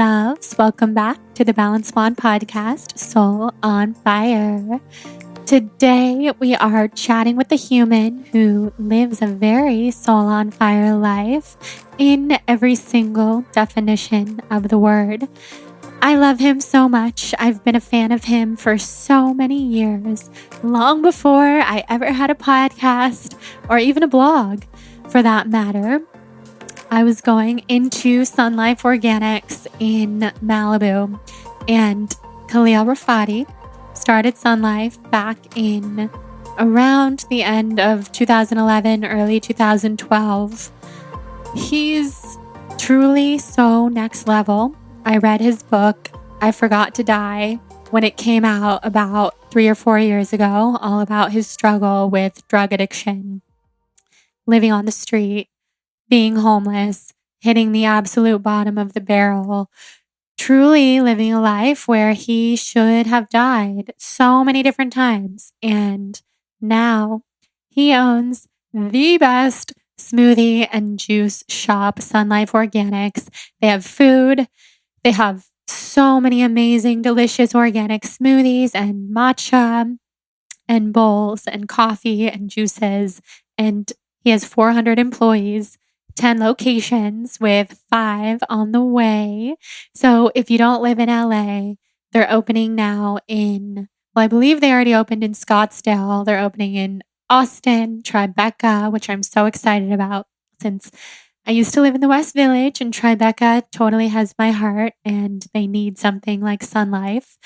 loves. Welcome back to the Balance One podcast, Soul on Fire. Today, we are chatting with a human who lives a very soul on fire life in every single definition of the word. I love him so much. I've been a fan of him for so many years, long before I ever had a podcast or even a blog for that matter. I was going into SunLife Organics in Malibu, and Khalil Rafati started SunLife back in around the end of 2011, early 2012. He's truly so next level. I read his book, I Forgot to Die, when it came out about 3 or 4 years ago, all about his struggle with drug addiction, living on the street, being homeless, hitting the absolute bottom of the barrel, truly living a life where he should have died so many different times. And now he owns the best smoothie and juice shop, SunLife Organics. They have food. They have so many amazing, delicious organic smoothies and matcha and bowls and coffee and juices. And he has 400 employees, 10 locations with 5 on the way. So if you don't live in LA, they're opening now I believe they already opened in Scottsdale. They're opening in Austin, Tribeca, which I'm so excited about since I used to live in the West Village, and Tribeca totally has my heart, and they need something like SunLife.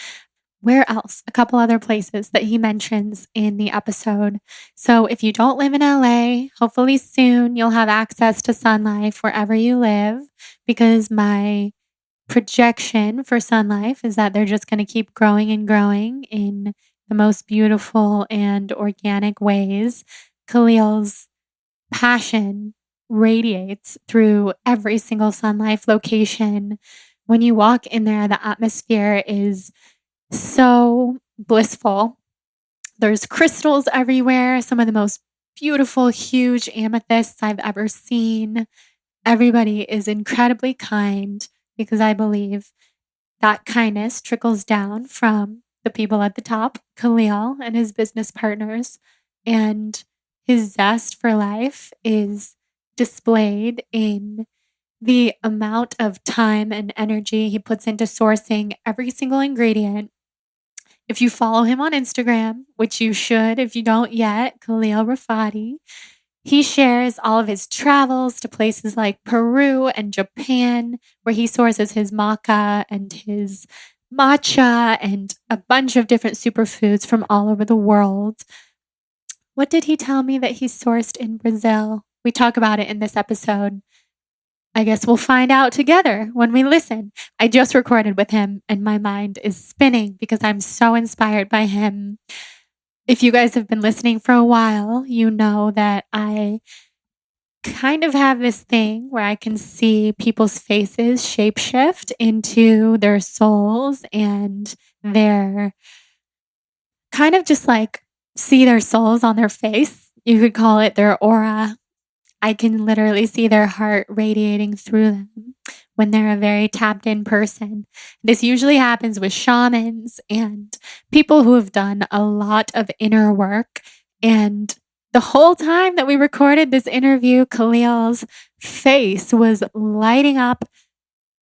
Where else? A couple other places that he mentions in the episode. So if you don't live in LA, hopefully soon you'll have access to SunLife wherever you live, because my projection for SunLife is that they're just going to keep growing and growing in the most beautiful and organic ways. Khalil's passion radiates through every single SunLife location. When you walk in there, the atmosphere is so blissful. There's crystals everywhere, some of the most beautiful, huge amethysts I've ever seen. Everybody is incredibly kind because I believe that kindness trickles down from the people at the top, Khalil and his business partners, and his zest for life is displayed in the amount of time and energy he puts into sourcing every single ingredient. If you follow him on Instagram, which you should if you don't yet, Khalil Rafati, he shares all of his travels to places like Peru and Japan, where he sources his maca and his matcha and a bunch of different superfoods from all over the world. What did he tell me that he sourced in Brazil? We talk about it in this episode. I guess we'll find out together when we listen. I just recorded with him and my mind is spinning because I'm so inspired by him. If you guys have been listening for a while, you know that I kind of have this thing where I can see people's faces shapeshift into their souls, and they're kind of just like see their souls on their face. You could call it their aura. I can literally see their heart radiating through them when they're a very tapped in person. This usually happens with shamans and people who have done a lot of inner work. And the whole time that we recorded this interview, Khalil's face was lighting up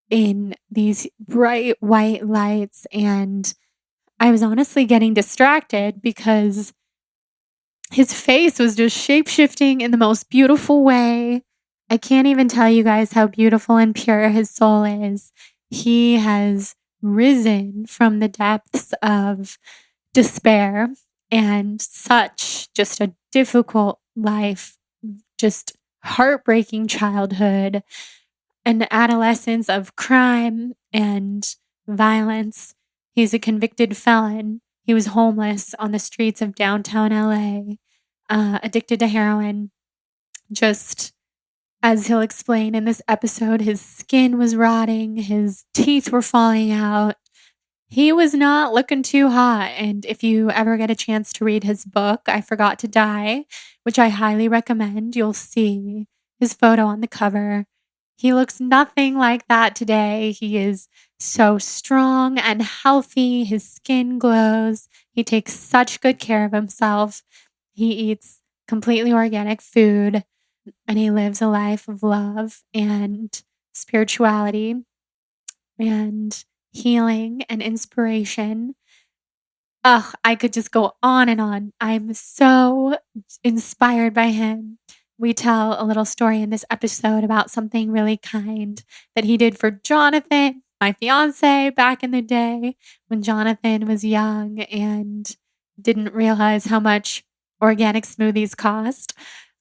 in these bright white lights. And I was honestly getting distracted because his face was just shape-shifting in the most beautiful way. I can't even tell you guys how beautiful and pure his soul is. He has risen from the depths of despair and such just a difficult life, just heartbreaking childhood, an adolescence of crime and violence. He's a convicted felon. He was homeless on the streets of downtown LA, addicted to heroin. Just as he'll explain in this episode, his skin was rotting, his teeth were falling out. He was not looking too hot. And if you ever get a chance to read his book, I Forgot to Die, which I highly recommend, you'll see his photo on the cover. He looks nothing like that today. He is so strong and healthy. His skin glows. He takes such good care of himself. He eats completely organic food and he lives a life of love and spirituality and healing and inspiration. Ugh, I could just go on and on. I'm so inspired by him. We tell a little story in this episode about something really kind that he did for Jonathan, my fiance, back in the day when Jonathan was young and didn't realize how much organic smoothies cost.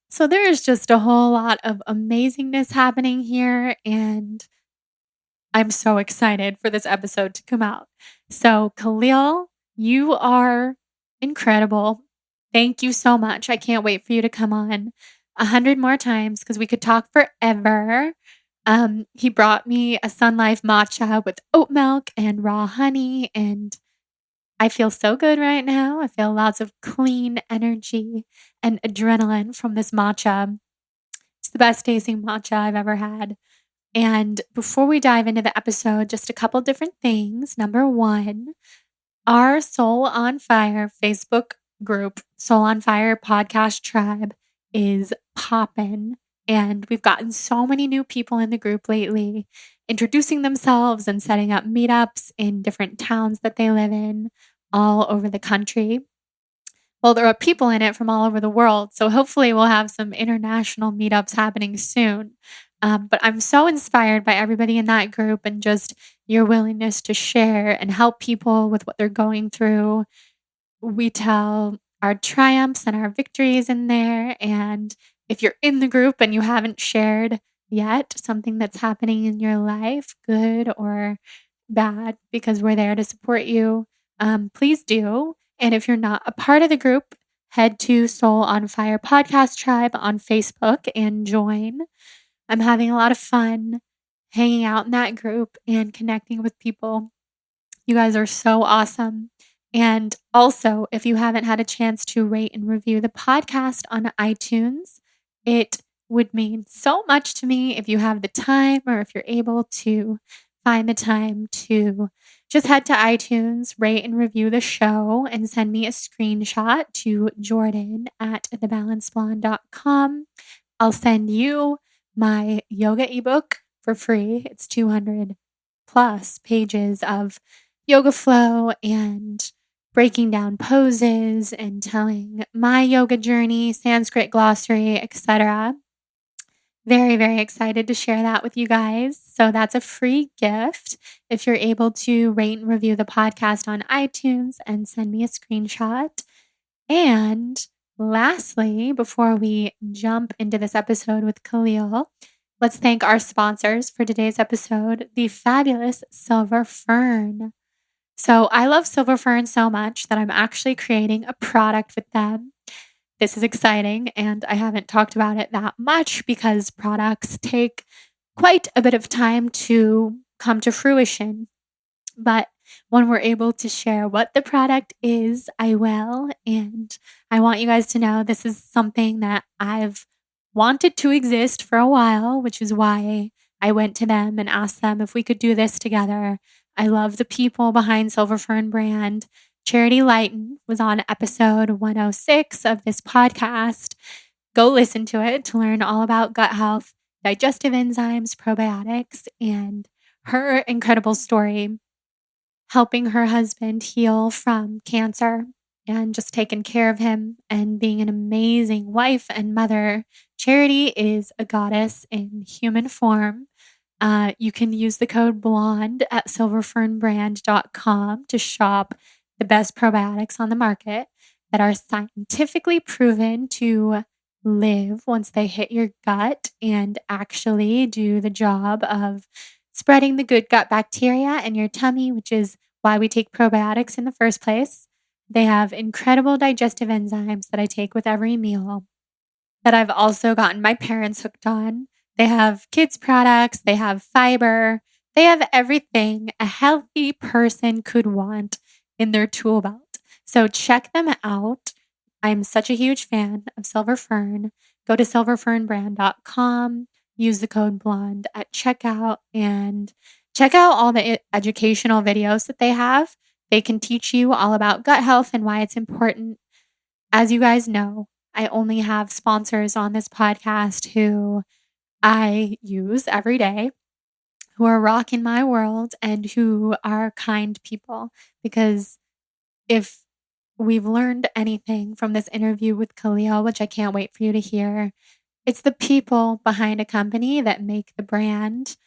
So there is just a whole lot of amazingness happening here, and I'm so excited for this episode to come out. So, Khalil, you are incredible. Thank you so much. I can't wait for you to come on 100 more times because we could talk forever. He brought me a SunLife matcha with oat milk and raw honey, and I feel so good right now. I feel lots of clean energy and adrenaline from this matcha. It's the best tasting matcha I've ever had. And before we dive into the episode, just a couple different things. Number one, our Soul on Fire Facebook group, Soul on Fire Podcast Tribe, is poppin'. And we've gotten so many new people in the group lately, introducing themselves and setting up meetups in different towns that they live in all over the country. Well, there are people in it from all over the world. So hopefully we'll have some international meetups happening soon. But I'm so inspired by everybody in that group and just your willingness to share and help people with what they're going through. We tell our triumphs and our victories in there. And if you're in the group and you haven't shared yet something that's happening in your life, good or bad, because we're there to support you, please do. And if you're not a part of the group, head to Soul on Fire Podcast Tribe on Facebook and join. I'm having a lot of fun hanging out in that group and connecting with people. You guys are so awesome. And also, if you haven't had a chance to rate and review the podcast on iTunes, it would mean so much to me if you have the time or if you're able to find the time to just head to iTunes, rate and review the show, and send me a screenshot to Jordan at thebalancedblonde.com. I'll send you my yoga ebook for free. It's 200 plus pages of yoga flow and breaking down poses and telling my yoga journey, Sanskrit glossary, etc. Very, very excited to share that with you guys. So that's a free gift if you're able to rate and review the podcast on iTunes and send me a screenshot. And lastly, before we jump into this episode with Khalil, let's thank our sponsors for today's episode, the fabulous Silver Fern. So I love Silver Fern so much that I'm actually creating a product with them. This is exciting, and I haven't talked about it that much because products take quite a bit of time to come to fruition. But when we're able to share what the product is, I will. And I want you guys to know this is something that I've wanted to exist for a while, which is why I went to them and asked them if we could do this together. I love the people behind Silver Fern brand. Charity Lighton was on episode 106 of this podcast. Go listen to it to learn all about gut health, digestive enzymes, probiotics, and her incredible story helping her husband heal from cancer and just taking care of him and being an amazing wife and mother. Charity is a goddess in human form. You can use the code BLONDE at silverfernbrand.com to shop the best probiotics on the market that are scientifically proven to live once they hit your gut and actually do the job of spreading the good gut bacteria in your tummy, which is why we take probiotics in the first place. They have incredible digestive enzymes that I take with every meal that I've also gotten my parents hooked on. They have kids products, they have fiber, they have everything a healthy person could want in their tool belt. So check them out. I'm such a huge fan of Silver Fern. Go to silverfernbrand.com. use the code BLONDE at checkout and check out all the educational videos that they have. They can teach you all about gut health and why it's important. As you guys know, I only have sponsors on this podcast who I use every day, who are rocking my world and who are kind people. Because if we've learned anything from this interview with Khalil, which I can't wait for you to hear, it's the people behind a company that make the brand.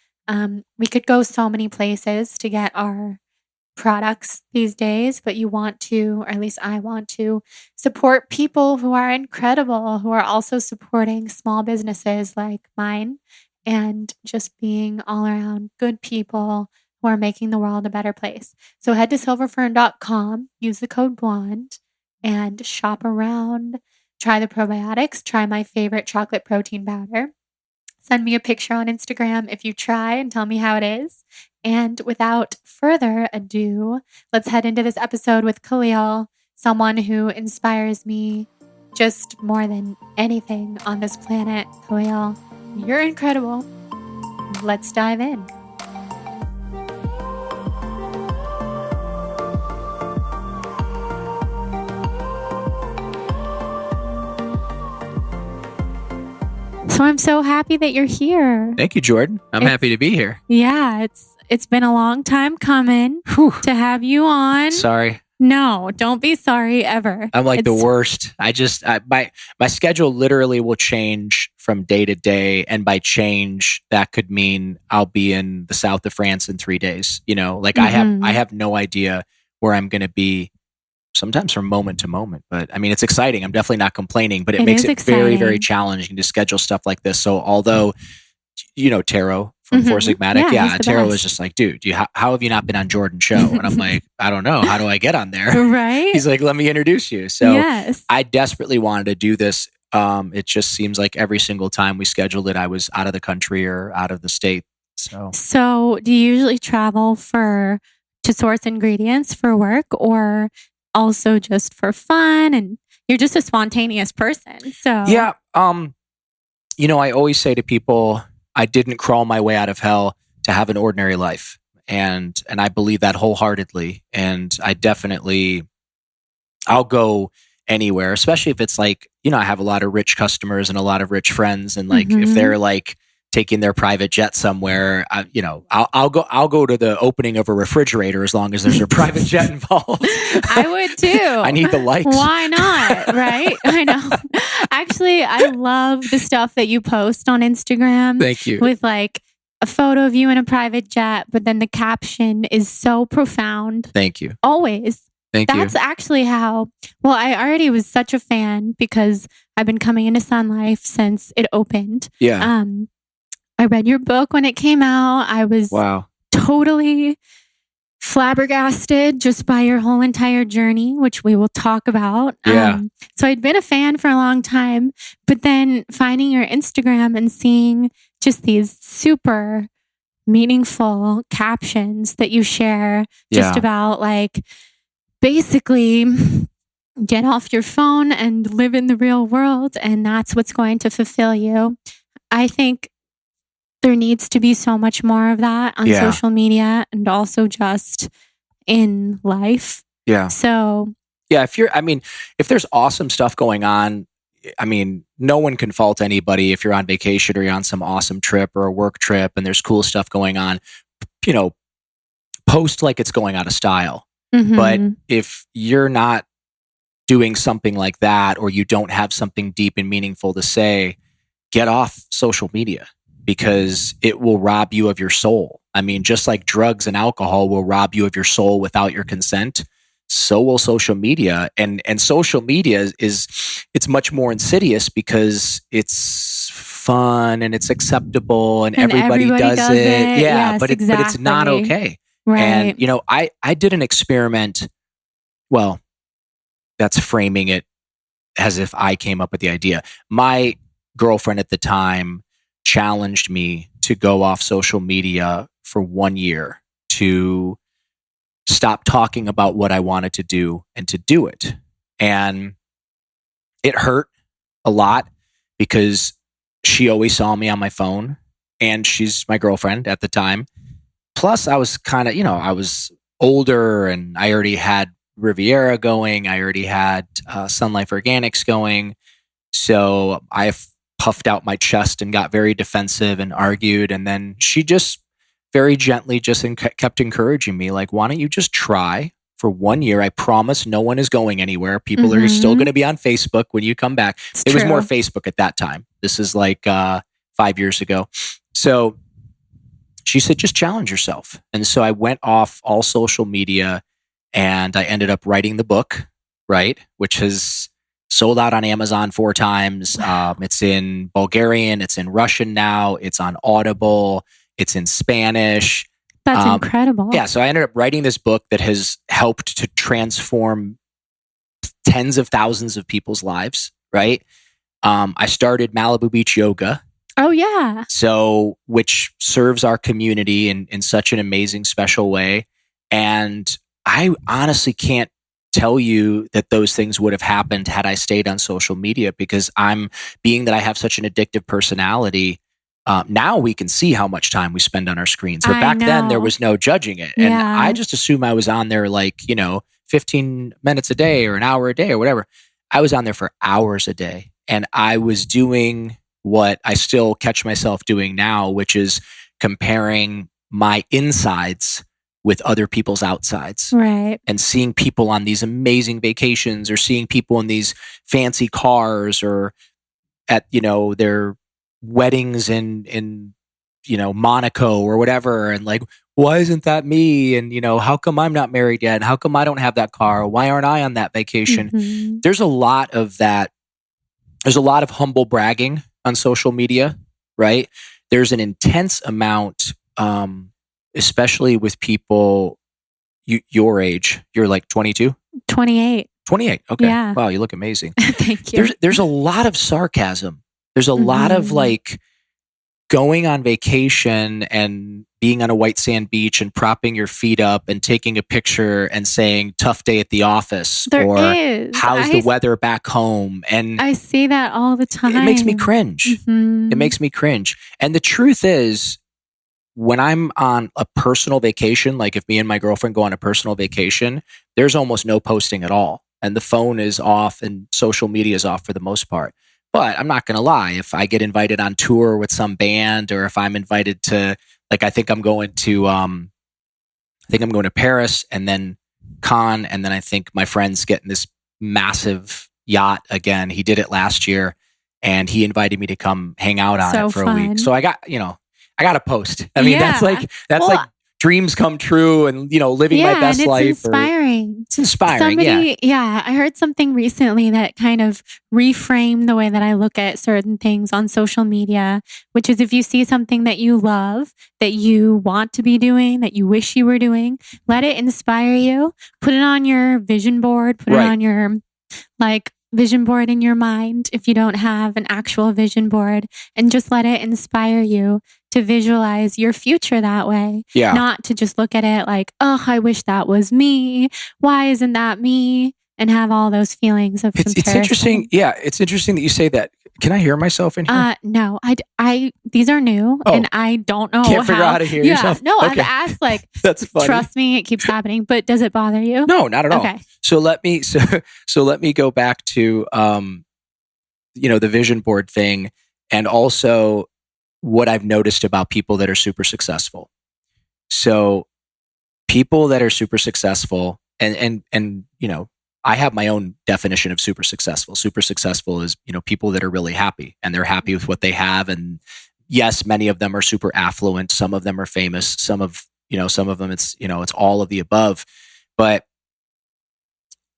We could go so many places to get our products these days, but you want to, or at least I want to, support people who are incredible, who are also supporting small businesses like mine, and just being all around good people who are making the world a better place. So head to silverfern.com, use the code BLONDE, and shop around. Try the probiotics, try my favorite chocolate protein powder. Send me a picture on Instagram if you try and tell me how it is. And without further ado, let's head into this episode with Khalil, someone who inspires me just more than anything on this planet. Khalil, you're incredible. Let's dive in. So I'm so happy that you're here. Thank you, Jordan. I'm happy to be here. Yeah, it's been a long time coming to have you on. Sorry. No, don't be sorry ever. I'm like the worst. My schedule literally will change from day to day, and by change that could mean I'll be in the south of France in 3 days. I have no idea where I'm going to be. Sometimes from moment to moment, but I mean, it's exciting. I'm definitely not complaining, but it makes it very, very challenging to schedule stuff like this. So although, Taro from Four Sigmatic, Taro was just like, dude, how have you not been on Jordan's show? And I'm like, I don't know. How do I get on there? Right. He's like, let me introduce you. So I desperately wanted to do this. It just seems like every single time we scheduled it, I was out of the country or out of the state. So do you usually travel to source ingredients for work, or also just for fun, and you're just a spontaneous person? So yeah, I always say to people, I didn't crawl my way out of hell to have an ordinary life, and I believe that wholeheartedly. And I'll go anywhere, especially if it's like, I have a lot of rich customers and a lot of rich friends, and like if they're like taking their private jet somewhere, I'll go to the opening of a refrigerator as long as there's a private jet involved. I would too. I need the likes. Why not? Right? I know. Actually, I love the stuff that you post on Instagram. Thank you. With like a photo of you in a private jet, but then the caption is so profound. Thank you. Always. Thank you. That's actually how, I already was such a fan because I've been coming into SunLife since it opened. Yeah. I read your book when it came out. I was totally flabbergasted just by your whole entire journey, which we will talk about. Yeah. So I'd been a fan for a long time, but then finding your Instagram and seeing just these super meaningful captions that you share just about like basically get off your phone and live in the real world, and that's what's going to fulfill you. I think there needs to be so much more of that on social media and also just in life. Yeah. So, if there's awesome stuff going on, no one can fault anybody if you're on vacation or you're on some awesome trip or a work trip and there's cool stuff going on, post like it's going out of style. But if you're not doing something like that, or you don't have something deep and meaningful to say, get off social media. Because it will rob you of your soul. Just like drugs and alcohol will rob you of your soul without your consent, so will social media. And social media it's much more insidious because it's fun and it's acceptable and everybody does it. Yeah, yes, but it's not okay. Right. And I did an experiment. Well, that's framing it as if I came up with the idea. My girlfriend at the time challenged me to go off social media for 1 year, to stop talking about what I wanted to do and to do it. And it hurt a lot because she always saw me on my phone and she's my girlfriend at the time. Plus, I was kind of, I was older, and I already had Riviera going. I already had SunLife Organics going. So I puffed out my chest and got very defensive and argued. And then she just very gently just kept encouraging me, like, why don't you just try for 1 year? I promise no one is going anywhere. People are still going to be on Facebook when you come back. It was more Facebook at that time. This is like 5 years ago. So she said, just challenge yourself. And so I went off all social media, and I ended up writing the book, right? Which has sold out on Amazon 4 times. It's in Bulgarian. It's in Russian now. It's on Audible. It's in Spanish. That's incredible. Yeah. So I ended up writing this book that has helped to transform tens of thousands of people's lives, right? I started Malibu Beach Yoga. Oh, yeah. So, which serves our community in such an amazing, special way. And I honestly can't tell you that those things would have happened had I stayed on social media, because being that I have such an addictive personality, now we can see how much time we spend on our screens. But back then there was no judging it. And I just assume I was on there 15 minutes a day or an hour a day or whatever. I was on there for hours a day, and I was doing what I still catch myself doing now, which is comparing my insides with other people's outsides. Right. And seeing people on these amazing vacations, or seeing people in these fancy cars, or at, their weddings in Monaco or whatever. And like, why isn't that me? And, how come I'm not married yet? And how come I don't have that car? Why aren't I on that vacation? There's a lot of that. There's a lot of humble bragging on social media, right? There's an intense amount, especially with people your age. You're like 22? 28. 28. Okay. Yeah. Wow, you look amazing. Thank you. There's a lot of sarcasm. There's a lot of like going on vacation and being on a white sand beach and propping your feet up and taking a picture and saying tough day at the office, how's the weather back home. And I see that all the time. It makes me cringe. It makes me cringe. And the truth is, when I'm on a personal vacation, like if me and my girlfriend go on a personal vacation, there's almost no posting at all. And the phone is off and social media is off for the most part. But I'm not going to lie. If I get invited on tour with some band, or if I'm invited to, like, I think I'm going to Paris, and then Cannes, and then I think my friend's getting this massive yacht again. He did it last year, and he invited me to come hang out on it for a week. So I got to post. I mean, that's like dreams come true, and living my best life. It's inspiring. It's inspiring. I heard something recently that kind of reframed the way that I look at certain things on social media, which is, if you see something that you love, that you want to be doing, that you wish you were doing, let it inspire you. Put it on your vision board. Put it on your vision board in your mind if you don't have an actual vision board, and just let it inspire you to visualize your future that way. Yeah. Not to just look at it like, oh, I wish that was me. Why isn't that me? And have all those feelings of comparison. It's interesting. Yeah, it's interesting that you say that. Can I hear myself in here? No, I these are new, and I don't know. Can't figure out how to hear yourself. No, okay. I've asked, like, that's funny. Trust me, it keeps happening. But does it bother you? No, not at all. Okay. So let me go back to the vision board thing, and also what I've noticed about people that are super successful. So people that are super successful, and I have my own definition of super successful. Super successful is, people that are really happy, and they're happy with what they have. And yes, many of them are super affluent. Some of them are famous. Some of them it's all of the above. But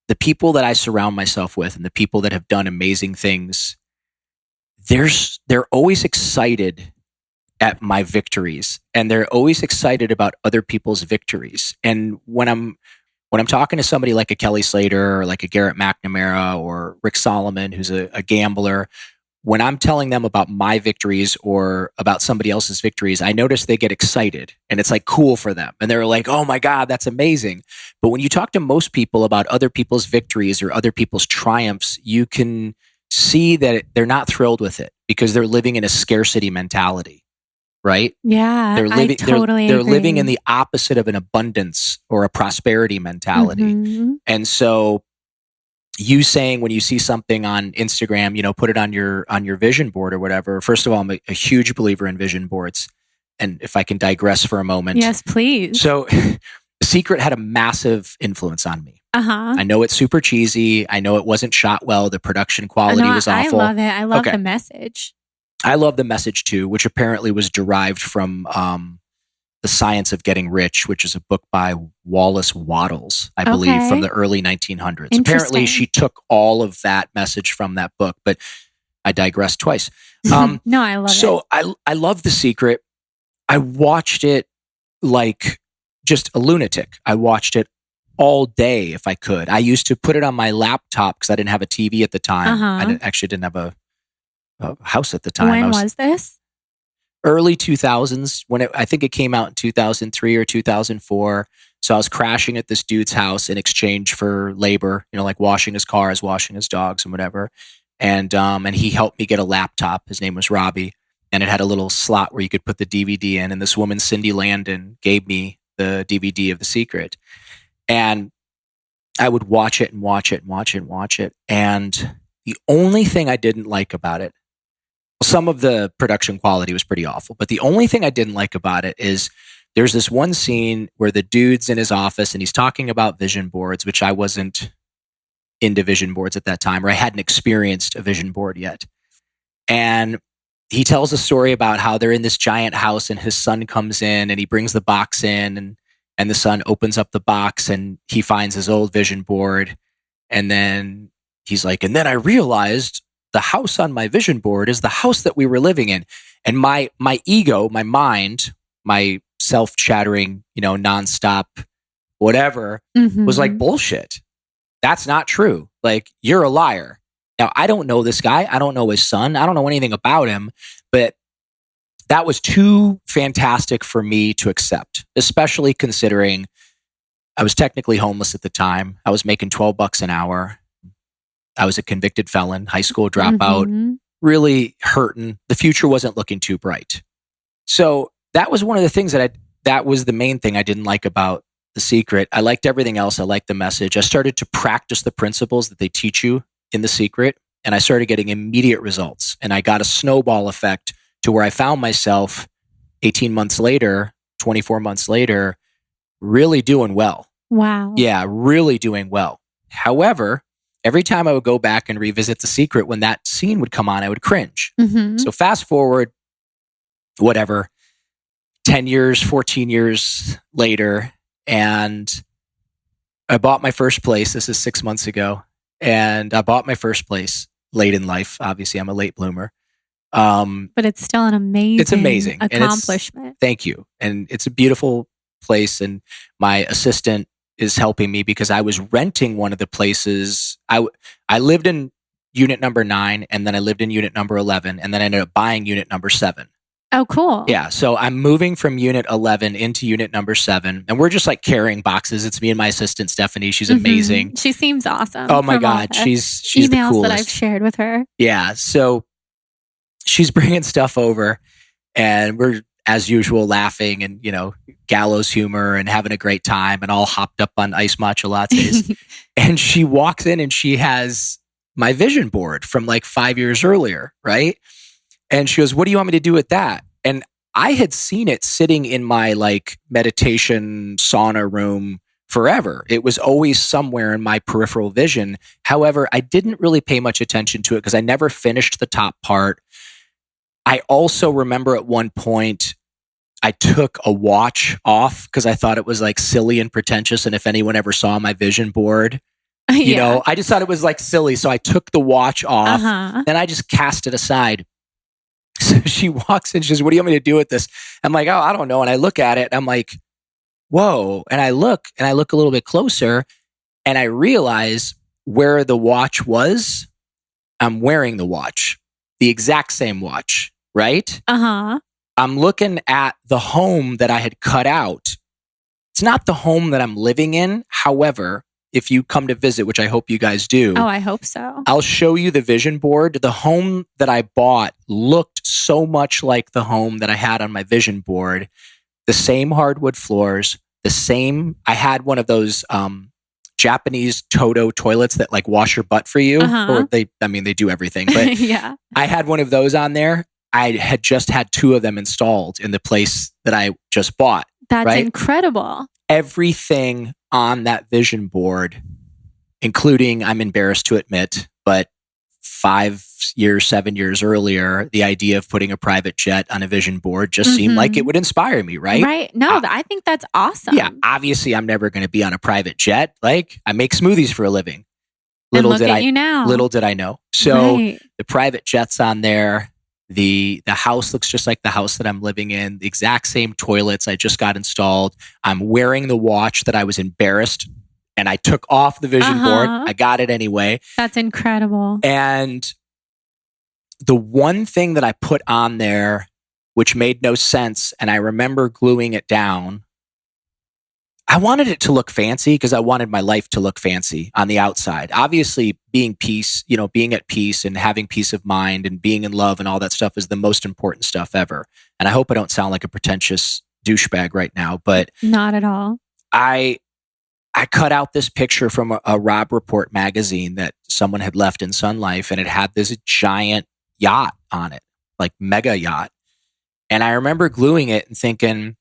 the people that I surround myself with, and the people that have done amazing things, they're always excited at my victories, and they're always excited about other people's victories. And when I'm talking to somebody like a Kelly Slater, or like a Garrett McNamara, or Rick Solomon, who's a gambler, when I'm telling them about my victories or about somebody else's victories, I notice they get excited, and it's like cool for them. And they're like, oh my God, that's amazing. But when you talk to most people about other people's victories or other people's triumphs, you can see that they're not thrilled with it, because they're living in a scarcity mentality, right? Yeah, They're living, I totally they're agree. living in the opposite of an abundance or a prosperity mentality. Mm-hmm. And so you saying when you see something on Instagram, put it on your vision board or whatever. First of all, I'm a huge believer in vision boards. And if I can digress for a moment. Yes, please. So Secret had a massive influence on me. Uh-huh. I know it's super cheesy. I know it wasn't shot well. The production quality was awful. I love it. I love the message. I love the message too, which apparently was derived from The Science of Getting Rich, which is a book by Wallace Wattles, I believe, from the early 1900s. Apparently, she took all of that message from that book, but I digressed twice. No, I love it. So I love The Secret. I watched it like just a lunatic. I watched it all day if I could. I used to put it on my laptop because I didn't have a TV at the time. I didn't have a house at the time. When was this? Early 2000s. I think it came out in 2003 or 2004. So I was crashing at this dude's house in exchange for labor, like washing his cars, washing his dogs and whatever. And he helped me get a laptop. His name was Robbie. And it had a little slot where you could put the DVD in. And this woman, Cindy Landon, gave me the DVD of The Secret. And I would watch it and watch it and watch it and watch it. And the only thing I didn't like about it, some of the production quality was pretty awful, but the only thing I didn't like about it is there's this one scene where the dude's in his office and he's talking about vision boards, which I wasn't into vision boards at that time, or I hadn't experienced a vision board yet. And he tells a story about how they're in this giant house and his son comes in and he brings the box in and the son opens up the box and he finds his old vision board. And then he's like, and then I realized the house on my vision board is the house that we were living in. And my ego, my mind, my self-chattering, nonstop, whatever, was like, bullshit. That's not true. Like, you're a liar. Now, I don't know this guy. I don't know his son. I don't know anything about him, but that was too fantastic for me to accept, especially considering I was technically homeless at the time. I was making $12 an hour. I was a convicted felon, high school dropout, really hurting. The future wasn't looking too bright. So that was one of the things that was the main thing I didn't like about The Secret. I liked everything else. I liked the message. I started to practice the principles that they teach you in The Secret, and I started getting immediate results. And I got a snowball effect to where I found myself 18 months later, 24 months later, really doing well. Wow. Yeah, really doing well. However, every time I would go back and revisit The Secret, when that scene would come on, I would cringe. So fast forward, 10 years, 14 years later, and I bought my first place. This is 6 months ago. And I bought my first place late in life. Obviously, I'm a late bloomer. But it's still an amazing accomplishment. Thank you. And it's a beautiful place. And my assistant is helping me because I was renting one of the places. I lived in unit number 9, and then I lived in unit number 11, and then I ended up buying unit number 7. Oh, cool. Yeah. So I'm moving from unit 11 into unit number 7, and we're just like carrying boxes. It's me and my assistant, Stephanie. She's amazing. She seems awesome. Oh my God. She's emails the coolest that I've shared with her. Yeah. So she's bringing stuff over, and we're, as usual, laughing and, gallows humor and having a great time, and all hopped up on iced matcha lattes. And she walks in and she has my vision board from like 5 years earlier. Right. And she goes, what do you want me to do with that? And I had seen it sitting in my like meditation sauna room forever. It was always somewhere in my peripheral vision. However, I didn't really pay much attention to it because I never finished the top part. I also remember at one point I took a watch off because I thought it was like silly and pretentious. And if anyone ever saw my vision board, I just thought it was like silly. So I took the watch off. Then I just cast it aside. So she walks in, she says, what do you want me to do with this? I'm like, oh, I don't know. And I look at it and I'm like, whoa. And I look a little bit closer and I realize where the watch was. I'm wearing the watch, the exact same watch, right? I'm looking at the home that I had cut out. It's not the home that I'm living in. However, if you come to visit, which I hope you guys do. Oh, I hope so. I'll show you the vision board. The home that I bought looked so much like the home that I had on my vision board. The same hardwood floors, I had one of those Japanese Toto toilets that like wash your butt for you. Or they do everything. But yeah. I had one of those on there. I had just had 2 of them installed in the place that I just bought. That's incredible. Everything on that vision board, including, I'm embarrassed to admit, but 7 years earlier, the idea of putting a private jet on a vision board just seemed like it would inspire me, right? Right. No, I think that's awesome. Yeah. Obviously, I'm never going to be on a private jet. Like, I make smoothies for a living. Little did I know. So the private jet's on there. The house looks just like the house that I'm living in. The exact same toilets I just got installed. I'm wearing the watch that I was embarrassed, and I took off the vision board. I got it anyway. That's incredible. And the one thing that I put on there, which made no sense, and I remember gluing it down, I wanted it to look fancy because I wanted my life to look fancy on the outside. Obviously, being at peace and having peace of mind and being in love and all that stuff is the most important stuff ever. And I hope I don't sound like a pretentious douchebag right now, but not at all. I cut out this picture from a Rob Report magazine that someone had left in SunLife, and it had this giant yacht on it, like mega yacht. And I remember gluing it and thinking,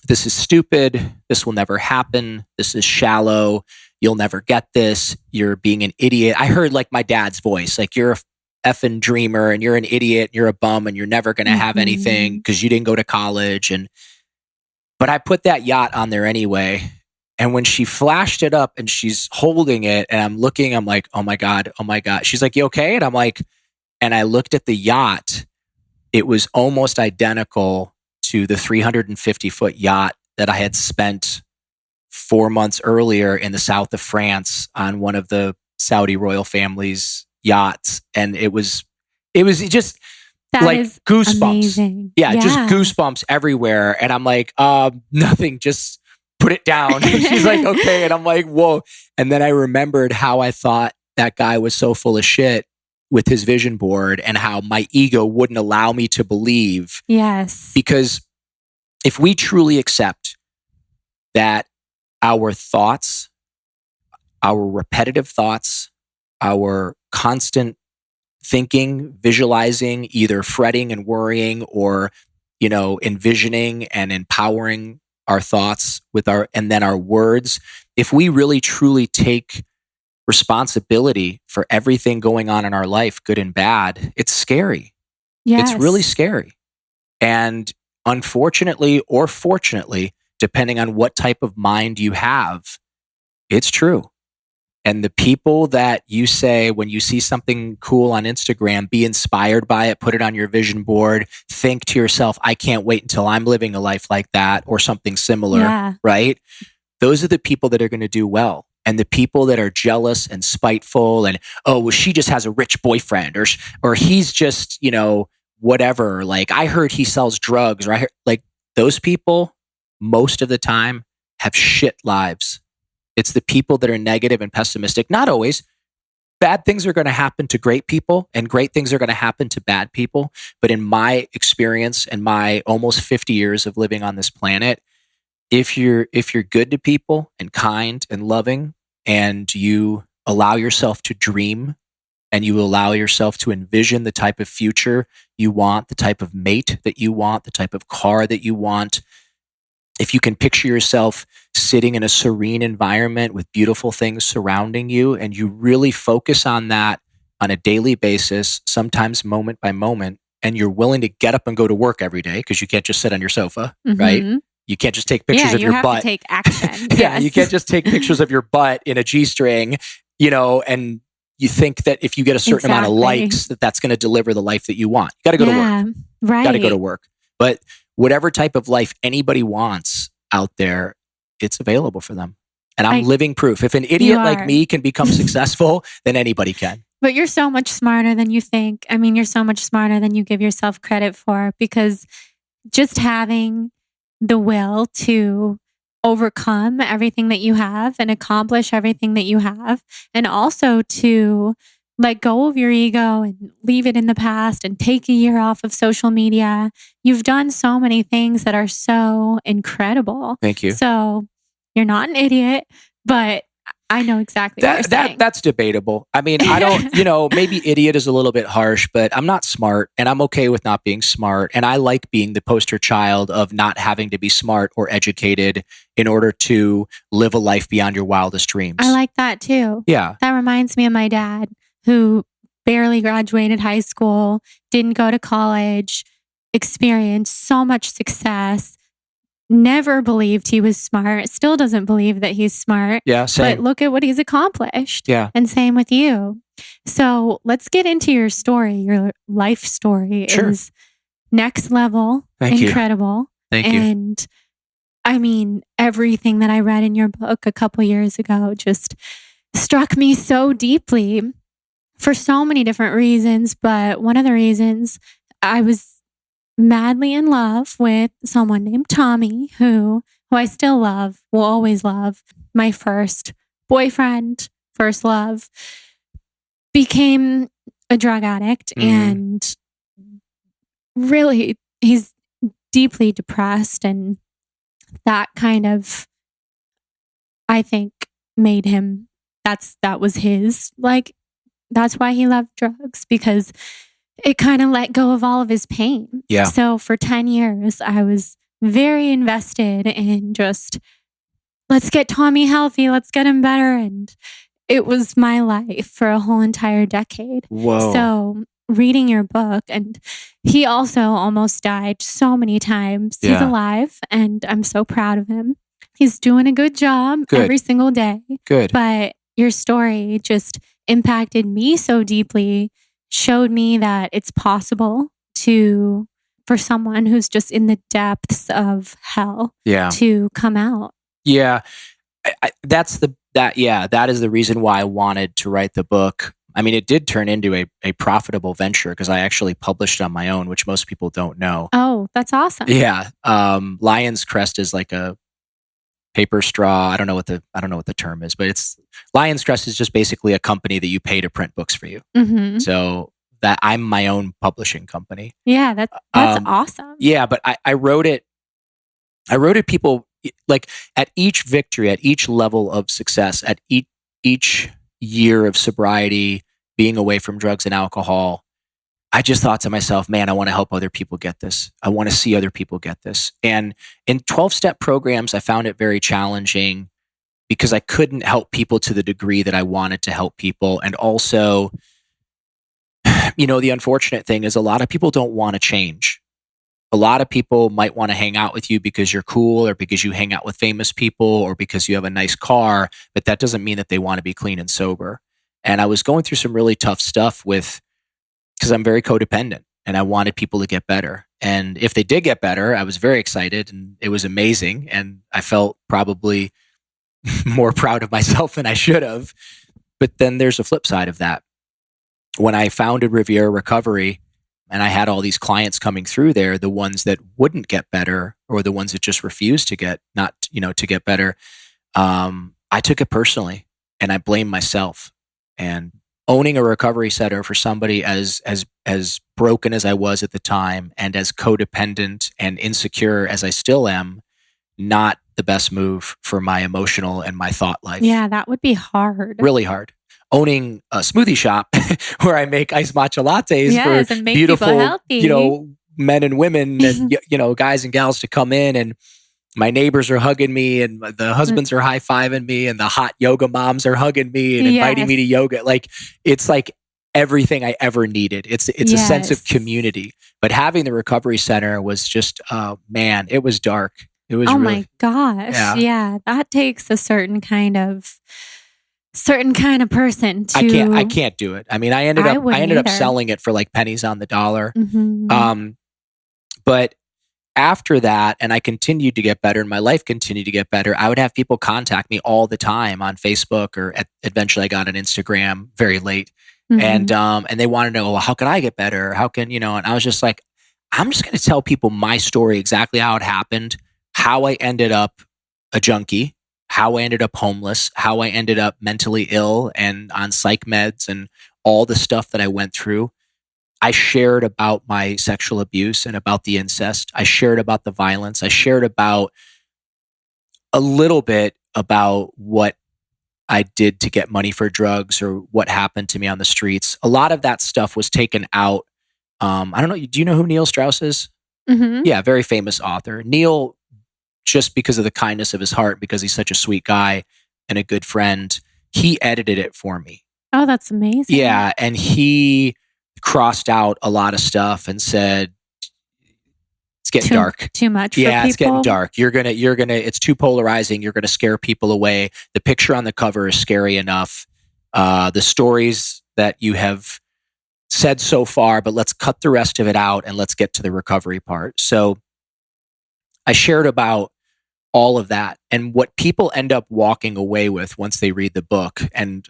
this is stupid. This will never happen. This is shallow. You'll never get this. You're being an idiot. I heard like my dad's voice, like, you're a effing dreamer and you're an idiot. You're a bum and you're never going to have anything because you didn't go to college. But I put that yacht on there anyway. And when she flashed it up and she's holding it and I'm looking, I'm like, oh my God. She's like, you okay? And I'm like, and I looked at the yacht. It was almost identical to the 350-foot yacht that I had spent 4 months earlier in the south of France on one of the Saudi royal family's yachts. And it was just like goosebumps. Amazing. Yeah, just goosebumps everywhere. And I'm like, nothing, just put it down. And she's like, okay. And I'm like, whoa. And then I remembered how I thought that guy was so full of shit with his vision board and how my ego wouldn't allow me to believe. Yes. Because if we truly accept that our thoughts, our repetitive thoughts, our constant thinking, visualizing, either fretting and worrying or, envisioning and empowering our thoughts and then our words, if we really truly take responsibility for everything going on in our life, good and bad, it's scary. Yes. It's really scary. And unfortunately or fortunately, depending on what type of mind you have, it's true. And the people that you say, when you see something cool on Instagram, be inspired by it, put it on your vision board, think to yourself, I can't wait until I'm living a life like that or something similar, right? Those are the people that are going to do well. And the people that are jealous and spiteful and, oh, well, she just has a rich boyfriend or he's just, whatever. Like, I heard he sells drugs, or I heard, like, those people most of the time have shit lives. It's the people that are negative and pessimistic. Not always. Bad things are going to happen to great people and great things are going to happen to bad people. But in my experience and my almost 50 years of living on this planet, if you're good to people and kind and loving, and you allow yourself to dream and you allow yourself to envision the type of future you want, the type of mate that you want, the type of car that you want, if you can picture yourself sitting in a serene environment with beautiful things surrounding you, and you really focus on that on a daily basis, sometimes moment by moment, and you're willing to get up and go to work every day because you can't just sit on your sofa, right? You can't just take pictures of your butt. You have to take action. Yeah, you can't just take pictures of your butt in a G-string, and you think that if you get a certain amount of likes, that's going to deliver the life that you want. You got to go to work. Right. Got to go to work. But whatever type of life anybody wants out there, it's available for them. And I'm living proof. If an idiot like me can become successful, then anybody can. But you're so much smarter than you think. I mean, you're so much smarter than you give yourself credit for, because just having the will to overcome everything that you have and accomplish everything that you have, and also to let go of your ego and leave it in the past and take a year off of social media. You've done so many things that are so incredible. Thank you. So you're not an idiot, but I know exactly what you're saying. That's debatable. I mean, I don't, maybe idiot is a little bit harsh, but I'm not smart, and I'm okay with not being smart. And I like being the poster child of not having to be smart or educated in order to live a life beyond your wildest dreams. I like that too. Yeah. That reminds me of my dad, who barely graduated high school, didn't go to college, experienced so much success, never believed he was smart, still doesn't believe that he's smart. Yeah, same. But look at what he's accomplished. Yeah. And same with you. So let's get into your story. Your life story is next level, incredible. Thank you. And I mean, everything that I read in your book a couple years ago just struck me so deeply for so many different reasons. But one of the reasons, I was madly in love with someone named Tommy, who I still love, will always love. My first boyfriend, first love, became a drug addict, and really, he's deeply depressed, and that kind of, I think, made him, that was his, that's why he loved drugs, because it kind of let go of all of his pain. Yeah. So for 10 years, I was very invested in just, let's get Tommy healthy, let's get him better. And it was my life for a whole entire decade. Whoa. So reading your book, and he also almost died so many times. Yeah. He's alive, and I'm so proud of him. He's doing a good job every single day. Good. But your story just impacted me so deeply, showed me that it's possible for someone who's just in the depths of hell to come out. Yeah. That is the reason why I wanted to write the book. I mean, it did turn into a profitable venture because I actually published on my own, which most people don't know. Oh, that's awesome. Yeah. Lion's Crest is like a paper straw. I don't know what the term is, but Lion's Crest is just basically a company that you pay to print books for you. Mm-hmm. So that I'm my own publishing company. Yeah, that's awesome. Yeah, but I wrote it. People like at each victory, at each level of success, at each year of sobriety, being away from drugs and alcohol, I just thought to myself, man, I want to help other people get this. I want to see other people get this. And in 12-step programs, I found it very challenging because I couldn't help people to the degree that I wanted to help people. And also, the unfortunate thing is a lot of people don't want to change. A lot of people might want to hang out with you because you're cool, or because you hang out with famous people, or because you have a nice car, but that doesn't mean that they want to be clean and sober. And I was going through some really tough stuff because I'm very codependent and I wanted people to get better. And if they did get better, I was very excited and it was amazing. And I felt probably more proud of myself than I should have. But then there's a flip side of that. When I founded Riviera Recovery and I had all these clients coming through there, the ones that wouldn't get better or the ones that just refused to get better, I took it personally and I blamed myself. And owning a recovery center for somebody as broken as I was at the time and as codependent and insecure as I still am, not the best move for my emotional and my thought life. Yeah, that would be hard. Really hard. Owning a smoothie shop where I make iced matcha lattes for beautiful, men and women and, guys and gals to come in, and my neighbors are hugging me and the husbands are high-fiving me and the hot yoga moms are hugging me and inviting me to yoga. Like, it's like everything I ever needed. It's a sense of community. But having the recovery center was just, man, it was dark. It was my gosh. Yeah. That takes a certain kind of person to. I can't do it. I mean, I ended up selling it for like pennies on the dollar. Mm-hmm. But after that, and I continued to get better and my life continued to get better, I would have people contact me all the time on Facebook, or eventually I got on Instagram very late. Mm-hmm. And they wanted to know, well, how can I get better? How can, and I was just like, I'm just going to tell people my story, exactly how it happened, how I ended up a junkie, how I ended up homeless, how I ended up mentally ill and on psych meds, and all the stuff that I went through. I shared about my sexual abuse and about the incest. I shared about the violence. I shared about a little bit about what I did to get money for drugs or what happened to me on the streets. A lot of that stuff was taken out. I don't know. Do you know who Neil Strauss is? Mm-hmm. Yeah, very famous author. Neil, just because of the kindness of his heart, because he's such a sweet guy and a good friend, he edited it for me. Oh, that's amazing. Yeah, and he crossed out a lot of stuff and said, it's getting dark. Too much for Yeah, it's getting people? dark. You're gonna, it's too polarizing. You're gonna scare people away. The picture on the cover is scary enough. The stories that you have said so far, but let's cut the rest of it out and let's get to the recovery part. So I shared about all of that and what people end up walking away with once they read the book. And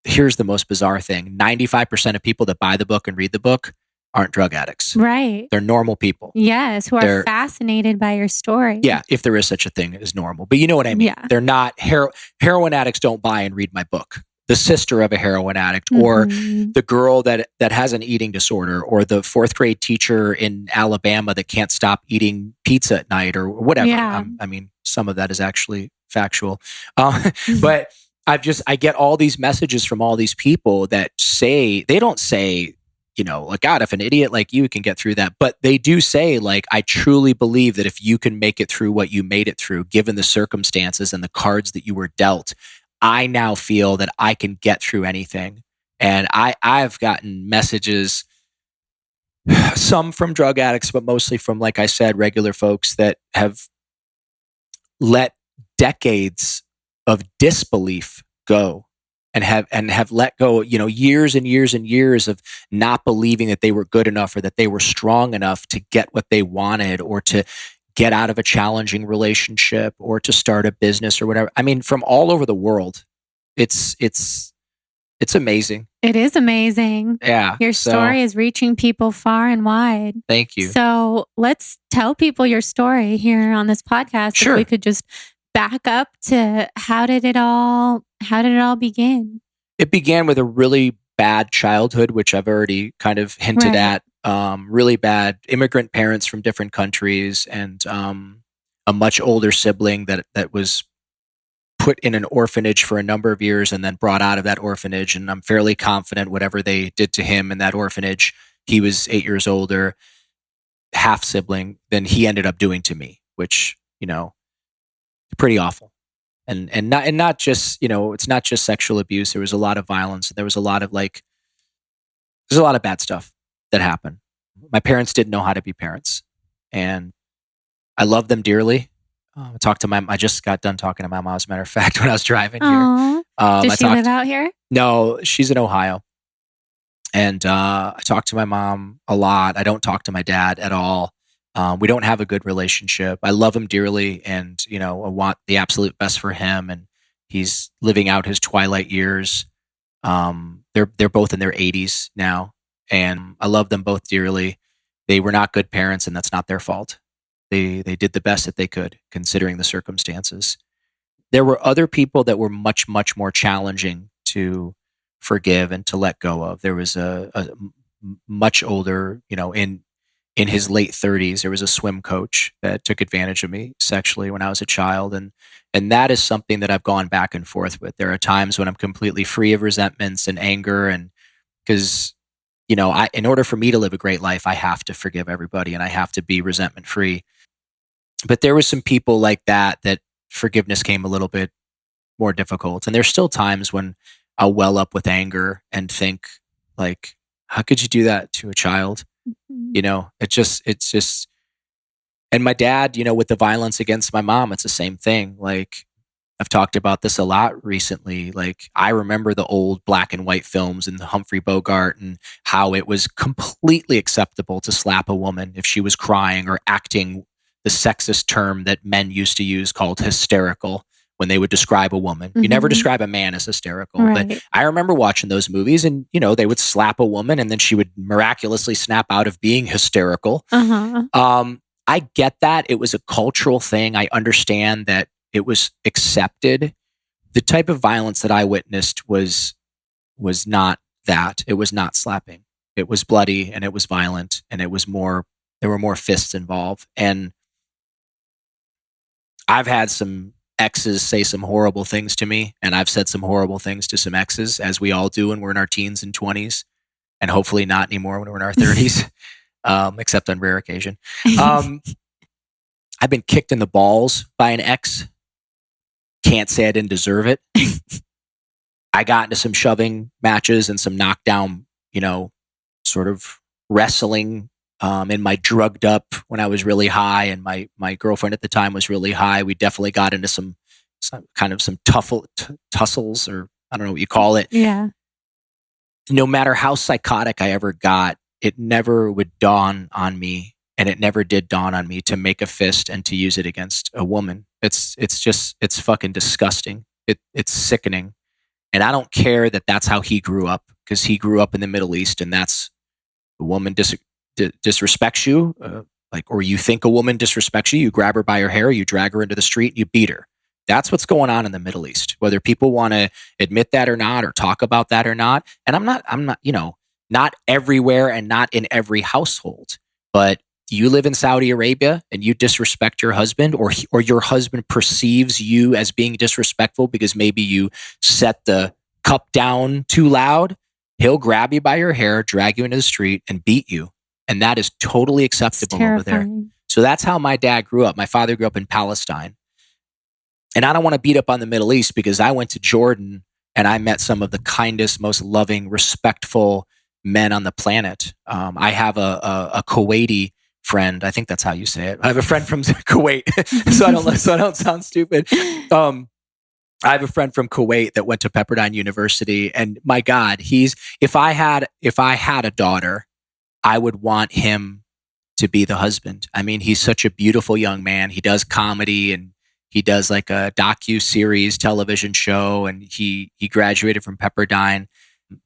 here's the most bizarre thing. 95% of people that buy the book and read the book aren't drug addicts. Right. They're normal people. Yes, who are fascinated by your story. Yeah, if there is such a thing as normal. But you know what I mean? Yeah. They're not, heroin addicts don't buy and read my book. The sister of a heroin addict, or the girl that has an eating disorder, or the fourth grade teacher in Alabama that can't stop eating pizza at night, or whatever. Yeah. I mean, some of that is actually factual. But I get all these messages from all these people that say, they don't say, you know, like, God, if an idiot like you can get through that. But they do say, like, I truly believe that if you can make it through what you made it through, given the circumstances and the cards that you were dealt, I now feel that I can get through anything. And I've gotten messages, some from drug addicts, but mostly from, like I said, regular folks that have let decades of disbelief go. And have let go, you know, years and years and years of not believing that they were good enough or that they were strong enough to get what they wanted, or to get out of a challenging relationship, or to start a business or whatever. I mean, from all over the world. It's amazing. It is amazing. Yeah. Your story is reaching people far and wide. Thank you. So let's tell people your story here on this podcast. Sure. If we could just back up to how did it all begin? It began with a really bad childhood, which I've already kind of hinted at. Really bad immigrant parents from different countries, and a much older sibling that was put in an orphanage for a number of years and then brought out of that orphanage. And I'm fairly confident whatever they did to him in that orphanage, he was 8 years older, half sibling, than he ended up doing to me, which, you know, pretty awful. And not just, you know, it's not just sexual abuse. There was a lot of violence. There was a lot of there's a lot of bad stuff that happened. My parents didn't know how to be parents, and I love them dearly. I just got done talking to my mom, as a matter of fact, when I was driving here. Does she live out here? No, she's in Ohio. And I talk to my mom a lot. I don't talk to my dad at all. We don't have a good relationship. I love him dearly, and, you know, I want the absolute best for him. And he's living out his twilight years. They're both in their 80s now, and I love them both dearly. They were not good parents, and that's not their fault. They did the best that they could, considering the circumstances. There were other people that were much, much more challenging to forgive and to let go of. There was a much older, you know, in his late 30s, there was a swim coach that took advantage of me sexually when I was a child. And that is something that I've gone back and forth with. There are times when I'm completely free of resentments and anger, and because, you know, in order for me to live a great life, I have to forgive everybody and I have to be resentment free. But there was some people like that forgiveness came a little bit more difficult. And there's still times when I'll well up with anger and think, like, how could you do that to a child? You know, it's just, and my dad, you know, with the violence against my mom, it's the same thing. Like, I've talked about this a lot recently. Like, I remember the old black and white films and the Humphrey Bogart, and how it was completely acceptable to slap a woman if she was crying or acting the sexist term that men used to use called hysterical when they would describe a woman. You never describe a man as hysterical. Right. But I remember watching those movies, and, you know, they would slap a woman and then she would miraculously snap out of being hysterical. I get that. It was a cultural thing. I understand that It was accepted. The type of violence that I witnessed was not that. It was not slapping. It was bloody and it was violent and it was more, there were more fists involved. And I've had some exes say some horrible things to me, and I've said some horrible things to some exes, as we all do when we're in our teens and 20s, and hopefully not anymore when we're in our 30s, except on rare occasion. I've been kicked in the balls by an ex. Can't say I didn't deserve it. I got into some shoving matches and some knockdown, sort of wrestling in my drugged up when I was really high, and my girlfriend at the time was really high. We definitely got into some tussles, or I don't know what you call it. Yeah. No matter how psychotic I ever got, it never would dawn on me, and it never did dawn on me to make a fist and to use it against a woman. It's fucking disgusting. It's sickening. And I don't care that that's how he grew up, because he grew up in the Middle East, and that's a woman disrespects you, or you think a woman disrespects you, you grab her by her hair, you drag her into the street, you beat her. That's what's going on in the Middle East, whether people want to admit that or not, or talk about that or not. And I'm not, not everywhere and not in every household, but you live in Saudi Arabia and you disrespect your husband, or your husband perceives you as being disrespectful because maybe you set the cup down too loud, he'll grab you by your hair, drag you into the street, and beat you. And that is totally acceptable over there. So that's how my dad grew up. My father grew up in Palestine. And I don't want to beat up on the Middle East, because I went to Jordan and I met some of the kindest, most loving, respectful men on the planet. I have a Kuwaiti friend. I think that's how you say it. I have a friend from Kuwait, so I don't sound stupid. I have a friend from Kuwait that went to Pepperdine University, and my God, if I had a daughter, I would want him to be the husband. I mean, he's such a beautiful young man. He does comedy, and he does like a docu-series television show, and he graduated from Pepperdine.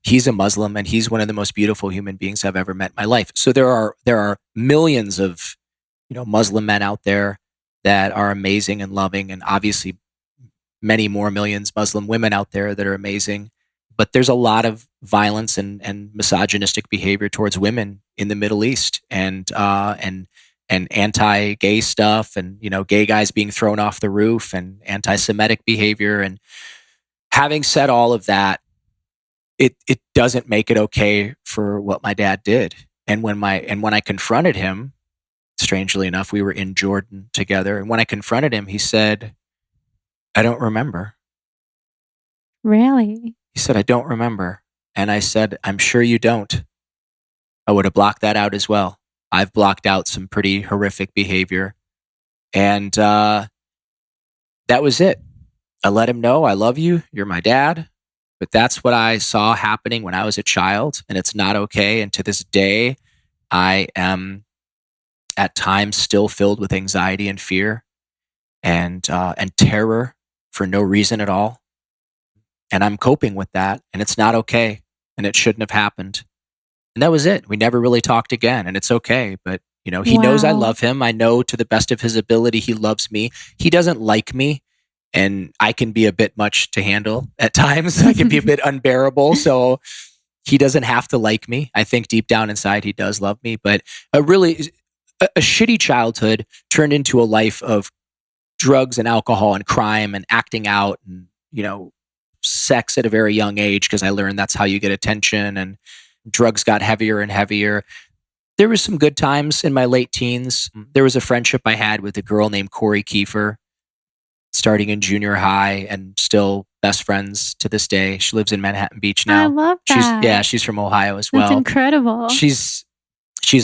He's a Muslim, and he's one of the most beautiful human beings I've ever met in my life. So there are millions of Muslim men out there that are amazing and loving, and obviously many more millions Muslim women out there that are amazing. But there's a lot of violence and misogynistic behavior towards women in the Middle East, and anti-gay stuff, and gay guys being thrown off the roof, and anti-Semitic behavior. And having said all of that, it doesn't make it okay for what my dad did. And when I confronted him, strangely enough, we were in Jordan together, and when I confronted him, he said, "I don't remember." Really? He said, "I don't remember." And I said, "I'm sure you don't. I would have blocked that out as well. I've blocked out some pretty horrific behavior." And that was it. I let him know, "I love you. You're my dad. But that's what I saw happening when I was a child, and it's not okay." And to this day, I am at times still filled with anxiety and fear and terror for no reason at all. And I'm coping with that, and it's not okay, and it shouldn't have happened. And that was it. We never really talked again, and it's okay. But he knows I love him. I know to the best of his ability he loves me. He doesn't like me, and I can be a bit much to handle at times. I can be a bit unbearable, so he doesn't have to like me. I think deep down inside he does love me. But a shitty childhood turned into a life of drugs and alcohol and crime and acting out, and sex at a very young age, because I learned that's how you get attention, and drugs got heavier and heavier. There was some good times in my late teens. There was a friendship I had with a girl named Corey Kiefer, starting in junior high, and still best friends to this day. She lives in Manhattan Beach now. I love that. She's from Ohio as well. That's incredible. She's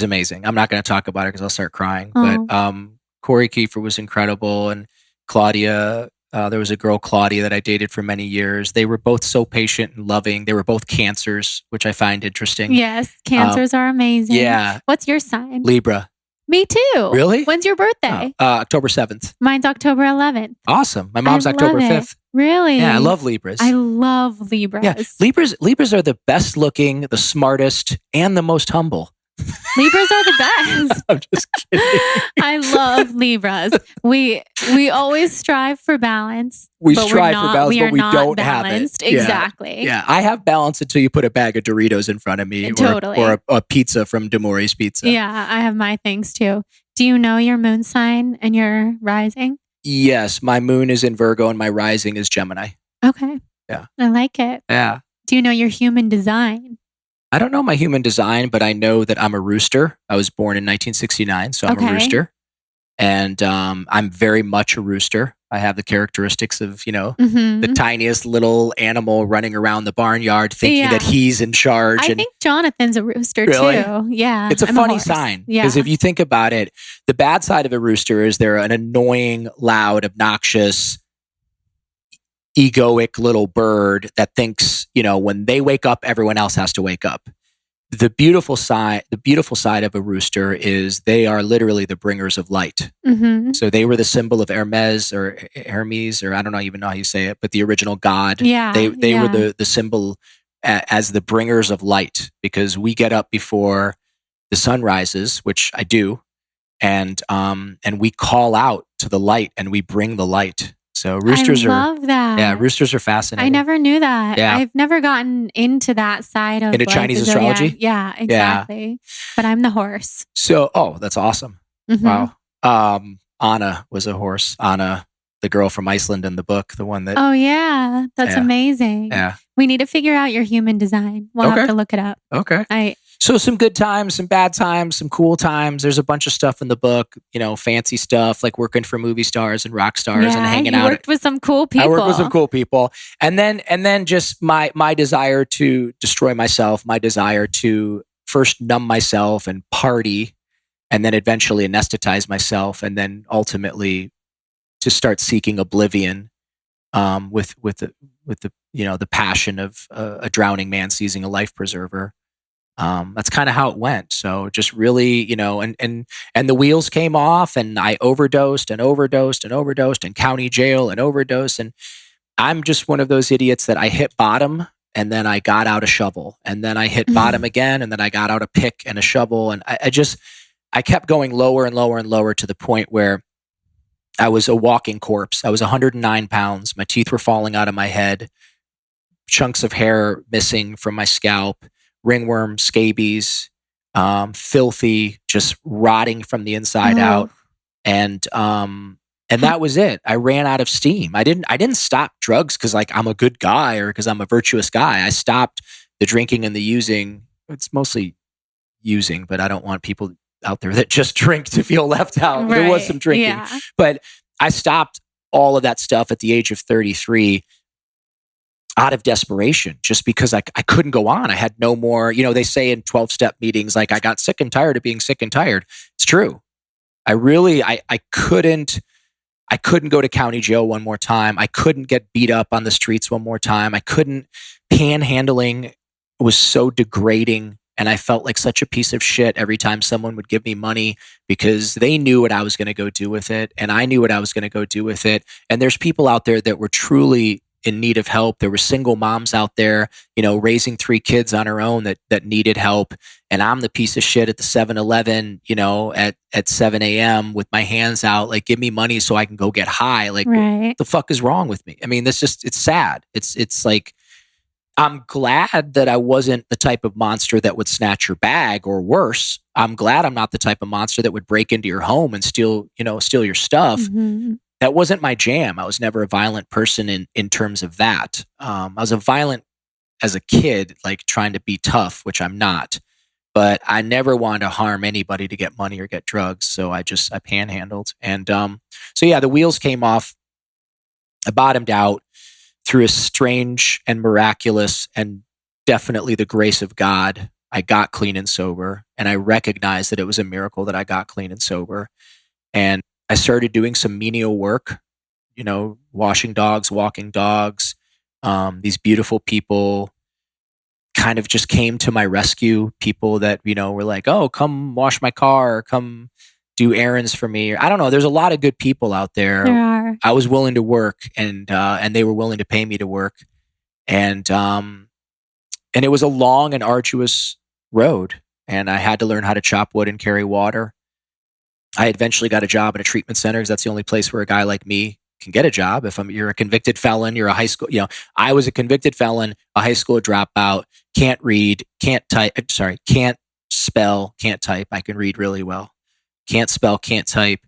amazing. I'm not going to talk about her because I'll start crying. Oh. But Corey Kiefer was incredible, and Claudia. There was a girl, Claudia, that I dated for many years. They were both so patient and loving. They were both Cancers, which I find interesting. Yes, Cancers are amazing. Yeah. What's your sign? Libra. Me too. Really? When's your birthday? October 7th. Mine's October 11th. Awesome. My mom's October 5th. Really? Yeah, I love Libras. I love Libras. Yeah, Libras are the best looking, the smartest, and the most humble. Libras are the best. I'm just kidding. I love Libras. We always strive for balance. We but strive we're not, for balance, we but are we not don't balanced. have it. Exactly. Yeah, I have balance until you put a bag of Doritos in front of me, Totally. or a pizza from Demori's Pizza. Yeah, I have my things too. Do you know your moon sign and your rising? Yes, my moon is in Virgo and my rising is Gemini. Okay. Yeah. I like it. Yeah. Do you know your human design? I don't know my human design, but I know that I'm a rooster. I was born in 1969, so I'm a rooster. And I'm very much a rooster. I have the characteristics of, the tiniest little animal running around the barnyard thinking that he's in charge. I think Jonathan's a rooster Really? too. Yeah. It's a funny sign. Because if you think about it, the bad side of a rooster is they're an annoying, loud, obnoxious, egoic little bird that thinks, when they wake up, everyone else has to wake up. The beautiful side of a rooster is they are literally the bringers of light. Mm-hmm. So they were the symbol of Hermes, or I don't even know how you say it, but the original god. Yeah, they were the symbol as the bringers of light, because we get up before the sun rises, which I do, and we call out to the light and we bring the light. So roosters love that. Yeah, roosters are fascinating. I never knew that. Yeah. I've never gotten into that side of into Chinese astrology. Yeah, exactly. Yeah. But I'm the horse. So, that's awesome. Mm-hmm. Wow. Anna was a horse. Anna, the girl from Iceland in the book, the one that. Oh yeah, that's amazing. Yeah. We need to figure out your human design. We'll have to look it up. Okay. So some good times, some bad times, some cool times. There's a bunch of stuff in the book, fancy stuff like working for movie stars and rock stars and hanging out. I worked with some cool people. I worked with some cool people. And then just my desire to destroy myself, my desire to first numb myself and party, and then eventually anesthetize myself, and then ultimately to start seeking oblivion with the passion of a drowning man seizing a life preserver. That's kind of how it went. So just really, and the wheels came off, and I overdosed and county jail and overdose. And I'm just one of those idiots that I hit bottom, and then I got out a shovel, and then I hit bottom again, and then I got out a pick and a shovel. And I kept going lower and lower and lower to the point where I was a walking corpse. I was 109 pounds. My teeth were falling out of my head, chunks of hair missing from my scalp, ringworm, scabies, filthy, just rotting from the inside out. And that was it. I ran out of steam. I didn't stop drugs because I'm a good guy or because I'm a virtuous guy. I stopped the drinking and the using. It's mostly using, but I don't want people out there that just drink to feel left out. Right. There was some drinking, but I stopped all of that stuff at the age of 33 out of desperation, just because I couldn't go on. I had no more, they say in 12-step meetings, I got sick and tired of being sick and tired. It's true. I couldn't go to county jail one more time. I couldn't get beat up on the streets one more time. Panhandling was so degrading. And I felt like such a piece of shit every time someone would give me money, because they knew what I was going to go do with it. And I knew what I was going to go do with it. And there's people out there that were truly in need of help. There were single moms out there, raising 3 kids on her own that needed help. And I'm the piece of shit at the 7-Eleven, at 7 a.m. with my hands out, give me money so I can go get high. What the fuck is wrong with me? I mean, it's sad. It's like, I'm glad that I wasn't the type of monster that would snatch your bag, or worse. I'm glad I'm not the type of monster that would break into your home and steal your stuff. Mm-hmm. That wasn't my jam. I was never a violent person in terms of that. I was a violent as a kid, trying to be tough, which I'm not. But I never wanted to harm anybody to get money or get drugs. So I panhandled. And the wheels came off. I bottomed out through a strange and miraculous and definitely the grace of God. I got clean and sober, and I recognized that it was a miracle that I got clean and sober. And I started doing some menial work, washing dogs, walking dogs. These beautiful people kind of just came to my rescue. People that, were like, oh, come wash my car, or come do errands for me. I don't know. There's a lot of good people out there. There are. I was willing to work, and they were willing to pay me to work. And it was a long and arduous road. and I had to learn how to chop wood and carry water. I eventually got a job in a treatment center because that's the only place where a guy like me can get a job. You're a convicted felon, you're a high school, I was a convicted felon, a high school dropout, can't read, can't spell, can't type. I can read really well. Can't spell, can't type,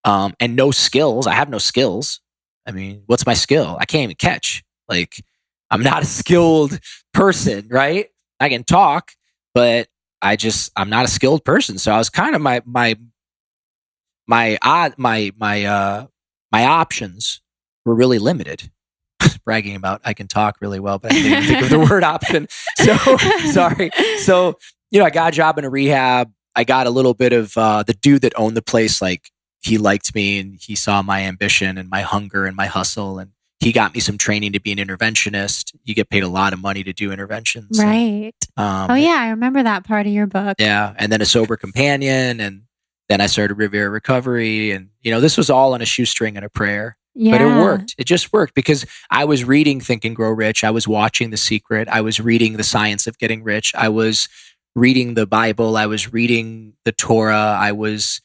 and no skills. I have no skills. I mean, what's my skill? I can't even catch. Like, I'm not a skilled person, right? I can talk, but I'm not a skilled person. So I was kind of my options were really limited. Bragging about I can talk really well, but I didn't think of the word option. So sorry. So, I got a job in a rehab. I got a little bit of the dude that owned the place. Like, he liked me and he saw my ambition and my hunger and my hustle. And he got me some training to be an interventionist. You get paid a lot of money to do interventions. Right. I remember that part of your book. Yeah. And then a sober companion. And then I started Riviera Recovery. And, this was all on a shoestring and a prayer. Yeah. But it worked. It just worked because I was reading Think and Grow Rich. I was watching The Secret. I was reading The Science of Getting Rich. I was reading the Bible. I was reading the Torah. I was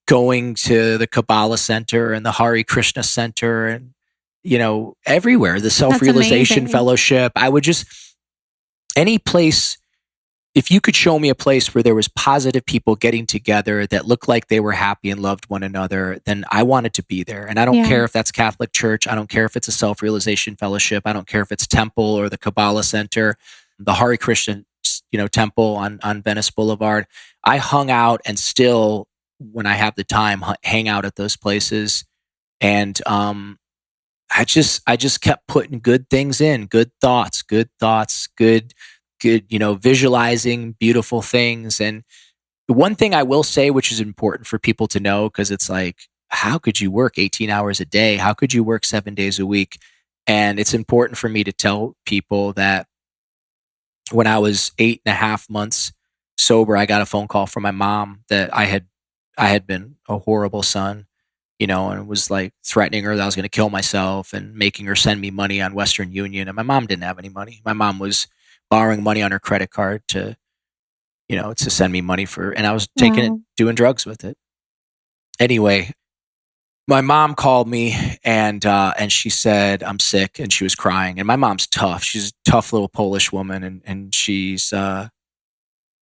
going to the Kabbalah Center and the Hare Krishna Center and, everywhere, the Self-Realization Fellowship. I would just, any place, if you could show me a place where there was positive people getting together that looked like they were happy and loved one another, then I wanted to be there. And I don't care if that's Catholic Church. I don't care if it's a Self-Realization Fellowship. I don't care if it's Temple or the Kabbalah Center, the Hare Krishna, Temple on Venice Boulevard. I hung out and still, when I have the time, hang out at those places. And I just kept putting good things in, good thoughts, good, visualizing beautiful things. And the one thing I will say, which is important for people to know, because it's like, how could you work 18 hours a day? How could you work 7 days a week? And it's important for me to tell people that when I was 8.5 months sober, I got a phone call from my mom that I had been a horrible son, and was like threatening her that I was going to kill myself and making her send me money on Western Union. And my mom didn't have any money. My mom was borrowing money on her credit card to send me money and I was taking it, doing drugs with it. Anyway, my mom called me and she said, I'm sick. And she was crying. And my mom's tough. She's a tough little Polish woman. And she said,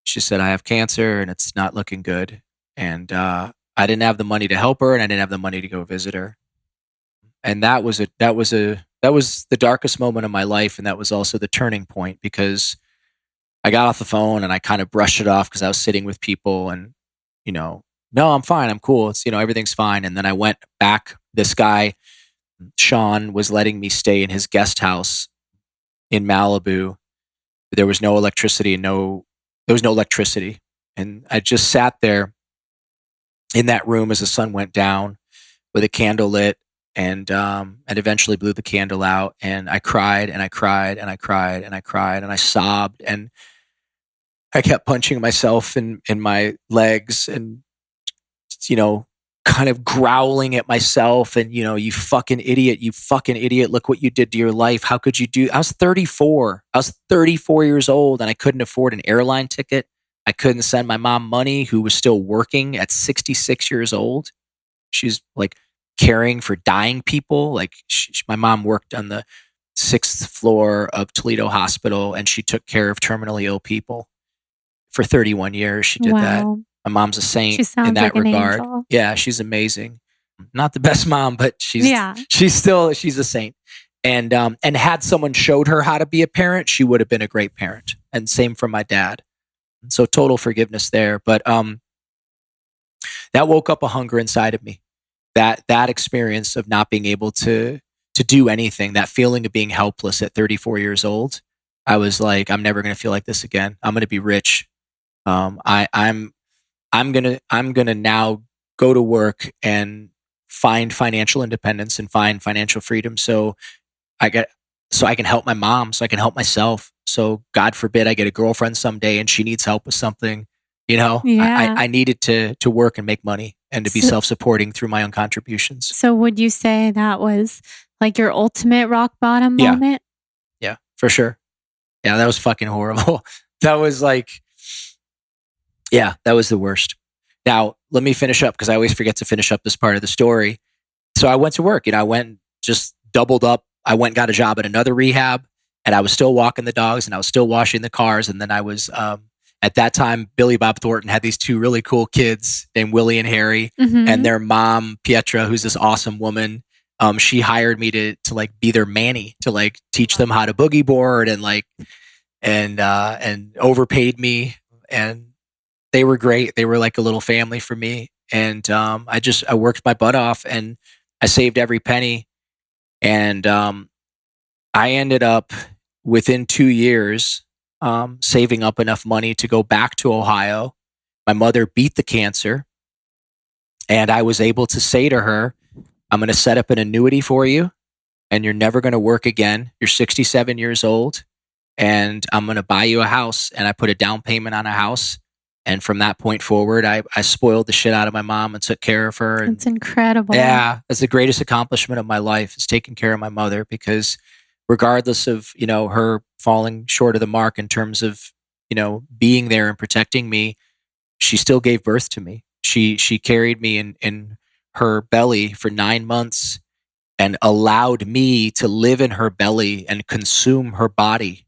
I have cancer and it's not looking good. And I didn't have the money to help her and I didn't have the money to go visit her. And that was the darkest moment of my life. And that was also the turning point, because I got off the phone and I kind of brushed it off because I was sitting with people and, no, I'm fine. I'm cool. It's, everything's fine. And then I went back. This guy, Sean, was letting me stay in his guest house in Malibu. There was no electricity there was no electricity. And I just sat there in that room as the sun went down with a candle lit and eventually blew the candle out. And I cried and I cried and I cried and I cried and I sobbed and I kept punching myself in my legs and, kind of growling at myself and, you fucking idiot. Look what you did to your life. How could you do? I was 34. I was 34 years old and I couldn't afford an airline ticket. I couldn't send my mom money, who was still working at 66 years old. She's like caring for dying people. Like my mom worked on the 6th floor of Toledo Hospital and she took care of terminally ill people for 31 years. She did that. My mom's a saint in that regard. Angel. Yeah, she's amazing. Not the best mom, but she's a saint. And had someone showed her how to be a parent, she would have been a great parent. And same for my dad. So total forgiveness there. But that woke up a hunger inside of me. That experience of not being able to do anything, that feeling of being helpless at 34 years old, I was like, I'm never going to feel like this again. I'm going to be rich. I'm gonna now go to work and find financial independence and find financial freedom. So I can help my mom, so I can help myself. So God forbid I get a girlfriend someday and she needs help with something. I needed to work and make money and to be self-supporting through my own contributions. So would you say that was like your ultimate rock bottom moment? Yeah, for sure. Yeah, that was fucking horrible. That was like, Yeah, that was the worst. Now, let me finish up because I always forget to finish up this part of the story. So I went to work. I went just doubled up. I went and got a job at another rehab, and I was still walking the dogs and I was still washing the cars. And then I was, at that time, Billy Bob Thornton had these two really cool kids named Willie and Harry, and their mom, Pietra, who's this awesome woman. She hired me to like be their manny, to like teach them how to boogie board and overpaid me. And they were great. They were like a little family for me. And I worked my butt off and I saved every penny. And I ended up within 2 years saving up enough money to go back to Ohio. My mother beat the cancer. And I was able to say to her, I'm going to set up an annuity for you and you're never going to work again. You're 67 years old and I'm going to buy you a house. And I put a down payment on a house. And from that point forward, I spoiled the shit out of my mom and took care of her. That's incredible. Yeah, that's the greatest accomplishment of my life, is taking care of my mother, because regardless of, her falling short of the mark in terms of, being there and protecting me, she still gave birth to me. She carried me in her belly for 9 months and allowed me to live in her belly and consume her body.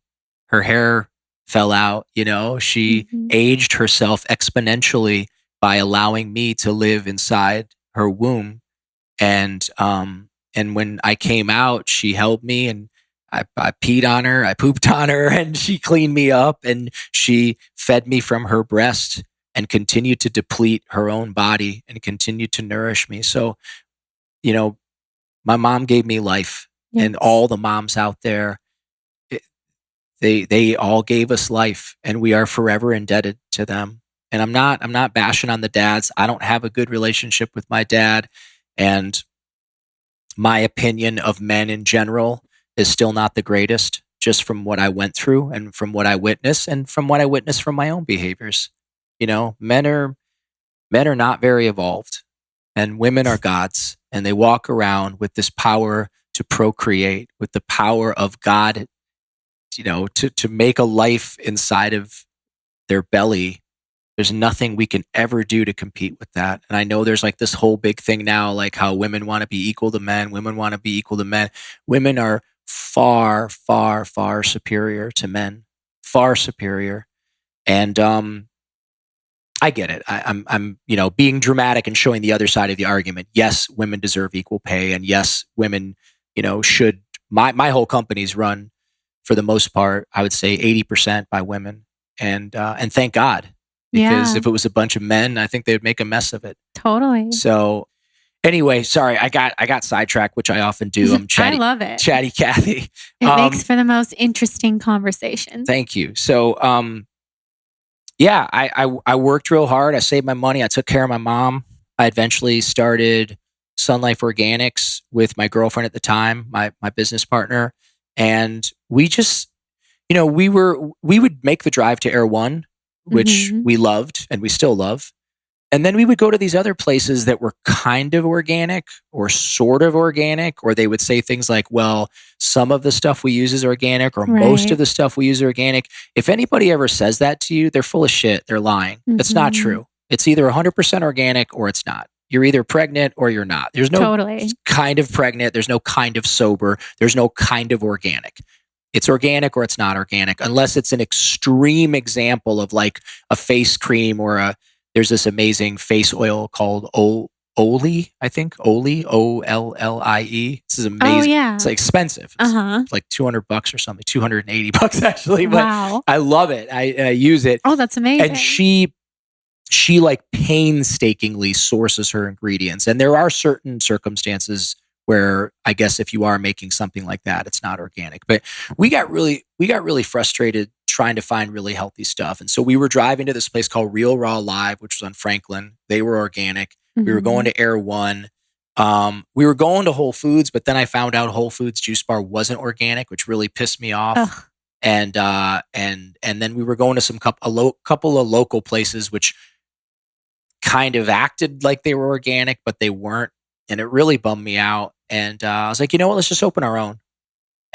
Her hair fell out, she aged herself exponentially by allowing me to live inside her womb. And when I came out, she held me and I peed on her, I pooped on her, and she cleaned me up and she fed me from her breast and continued to deplete her own body and continued to nourish me. So, my mom gave me life. Yes. And all the moms out there, they all gave us life, and we are forever indebted to them. And I'm not bashing on the dads. I don't have a good relationship with my dad, and my opinion of men in general is still not the greatest, just from what I went through and from what I witnessed and from what I witnessed from my own behaviors. Men are not very evolved, and women are gods, and they walk around with this power to procreate, with the power of God, to make a life inside of their belly. There's nothing we can ever do to compete with that. And I know there's like this whole big thing now, like how women want to be equal to men. Women want to be equal to men. Women are far, far, far superior to men. Far superior. And I get it. I'm being dramatic and showing the other side of the argument. Yes, women deserve equal pay, and yes, women, should. My whole company's run, for the most part, I would say 80% by women, and thank God, because if it was a bunch of men, I think they would make a mess of it. Totally. So anyway, sorry, I got sidetracked, which I often do. I'm chatty. I love it. Chatty Cathy. It makes for the most interesting conversations. Thank you. So yeah, I worked real hard. I saved my money. I took care of my mom. I eventually started SunLife Organics with my girlfriend at the time, my business partner. And we just, we would make the drive to Air One, which we loved and we still love. And then we would go to these other places that were kind of organic or sort of organic, or they would say things like, well, some of the stuff we use is organic, or most of the stuff we use is organic. If anybody ever says that to you, they're full of shit. They're lying. It's not true. It's either 100% organic or it's not. You're either pregnant or you're not. There's no kind of pregnant. There's no kind of sober. There's no kind of organic. It's organic or it's not organic, unless it's an extreme example of like a face cream or there's this amazing face oil called Ollie, I think. Ollie, Ollie. This is amazing. Oh, yeah. It's like expensive. It's like $200 or something, $280 actually. But wow. I love it. I use it. Oh, that's amazing. And she like painstakingly sources her ingredients. And there are certain circumstances where I guess if you are making something like that, it's not organic. But we got really frustrated trying to find really healthy stuff. And so we were driving to this place called Real Raw Live, which was on Franklin. They were organic. We were going to Air One. We were going to Whole Foods, but then I found out Whole Foods Juice Bar wasn't organic, which really pissed me off. Ugh. And then we were going to couple of local places, which kind of acted like they were organic, but they weren't. And it really bummed me out. And I was like, you know what? Let's just open our own.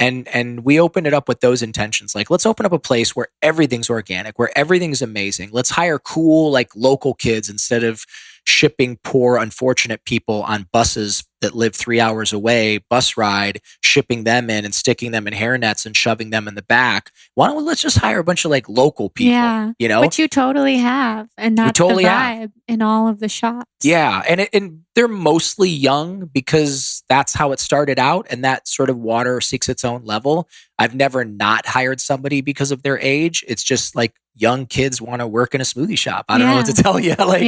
And we opened it up with those intentions. Like, let's open up a place where everything's organic, where everything's amazing. Let's hire cool, like local kids instead of shipping poor, unfortunate people on buses that live 3 hours away, bus ride, shipping them in and sticking them in hairnets and shoving them in the back. Let's just hire a bunch of like local people, Yeah, you know? which you totally have. And that's totally the have. vibe in all of the shops. Yeah. And they're mostly young because that's how it started out. And that sort of water seeks its own level. I've never not hired somebody because of their age. It's just like young kids want to work in a smoothie shop. I don't know what to tell you. Like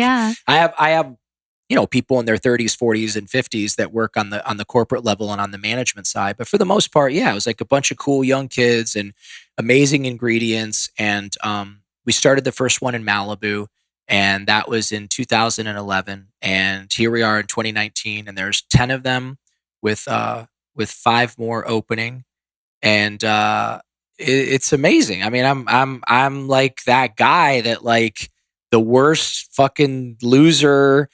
I have, you know, people in their 30s, 40s, and 50s that work on the corporate level and on the management side. But for the most part, yeah, it was like a bunch of cool young kids and amazing ingredients. And we started the first one in Malibu, and that was in 2011. And here we are in 2019, and there's 10 of them with 5 more opening. And it's amazing. I mean, I'm like that guy that like the worst fucking loser,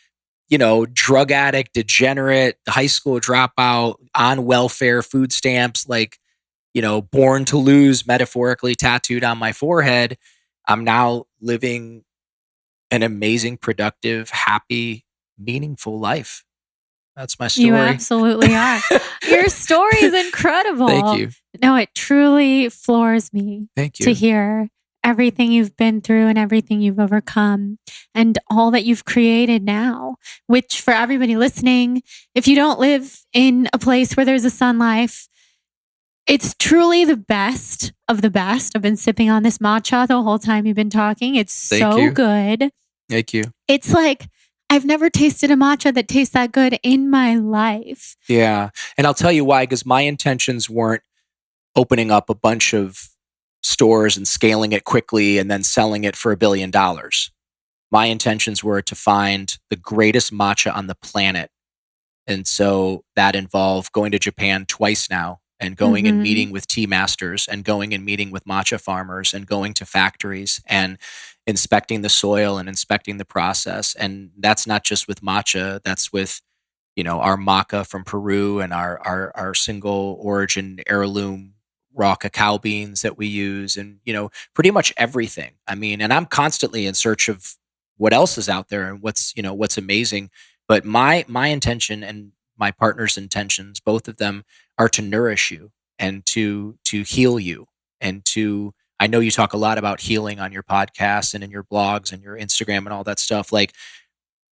you know, drug addict, degenerate, high school dropout, on welfare, food stamps, like, you know, born to lose metaphorically tattooed on my forehead. I'm now living an amazing, productive, happy, meaningful life. That's my story. You absolutely are. Your story is incredible. Thank you. No, it truly floors me. Thank you. To hear everything you've been through and everything you've overcome and all that you've created now, which for everybody listening, if you don't live in a place where there's a SunLife, it's truly the best of the best. I've been sipping on this matcha the whole time you've been talking. It's so good. Thank you. It's like, I've never tasted a matcha that tastes that good in my life. Yeah. And I'll tell you why, because my intentions weren't opening up a bunch of stores and scaling it quickly and then selling it for $1 billion. My intentions were to find the greatest matcha on the planet. And so that involved going to Japan twice now and going and meeting with tea masters and going and meeting with matcha farmers and going to factories and inspecting the soil and inspecting the process. And that's not just with matcha, that's with, you know, our maca from Peru and our single origin heirloom raw cacao beans that we use, and, you know, pretty much everything. I mean, and I'm constantly in search of what else is out there and what's amazing. But my intention and my partner's intentions, both of them, are to nourish you and to heal you. And I know you talk a lot about healing on your podcast and in your blogs and your Instagram and all that stuff. Like,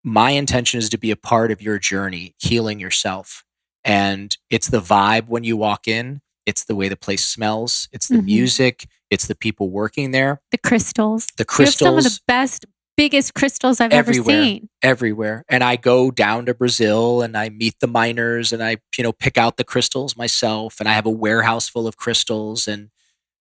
my intention is to be a part of your journey, healing yourself. And it's the vibe when you walk in. It's the way the place smells. It's the music. It's the people working there. The crystals. The crystals. You have some of the best, biggest crystals I've ever seen. Everywhere. And I go down to Brazil and I meet the miners and I, you know, pick out the crystals myself. And I have a warehouse full of crystals. And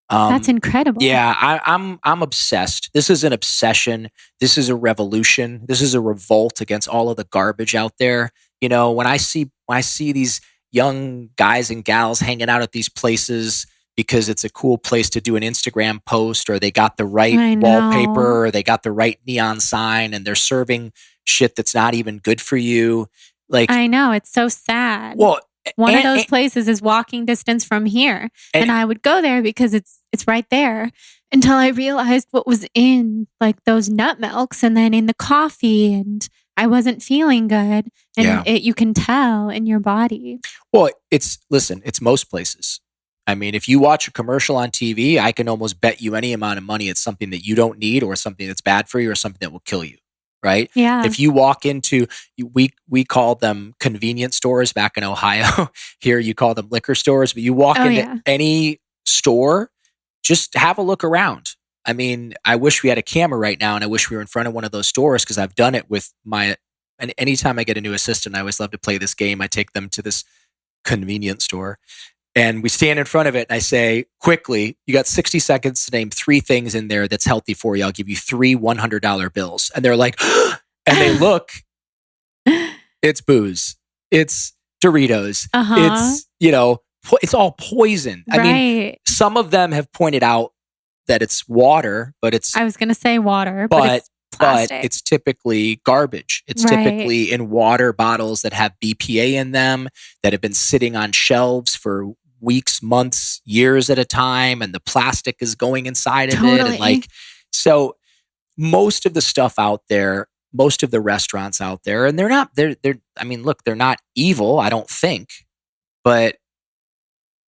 that's incredible. Yeah, I'm obsessed. This is an obsession. This is a revolution. This is a revolt against all of the garbage out there. You know, when I see these young guys and gals hanging out at these places because it's a cool place to do an Instagram post, or they got the right wallpaper, or they got the right neon sign, and they're serving shit that's not even good for you. Like, I know, it's so sad. Well, one of those places is walking distance from here, and I would go there because it's right there, until I realized what was in like those nut milks and then in the coffee, and I wasn't feeling good. And you can tell in your body. Well, it's most places. I mean, if you watch a commercial on TV, I can almost bet you any amount of money it's something that you don't need, or something that's bad for you, or something that will kill you. Right? Yeah. If you walk into, we call them convenience stores back in Ohio. Here you call them liquor stores, but you walk into any store, just have a look around. I mean, I wish we had a camera right now, and I wish we were in front of one of those stores, because I've done it with and anytime I get a new assistant, I always love to play this game. I take them to this convenience store and we stand in front of it, and I say, quickly, you got 60 seconds to name 3 things in there that's healthy for you. I'll give you 3 $100 bills. And they're like, and they look, it's booze. It's Doritos. It's, you know, it's all poison. I mean, some of them have pointed out that it's water, but I was going to say water, but it's plastic. But it's typically garbage. It's typically in water bottles that have BPA in them, that have been sitting on shelves for weeks, months, years at a time, and the plastic is going inside of it. Totally. And like, so most of the stuff out there, most of the restaurants out there, and I mean, look, they're not evil, I don't think, but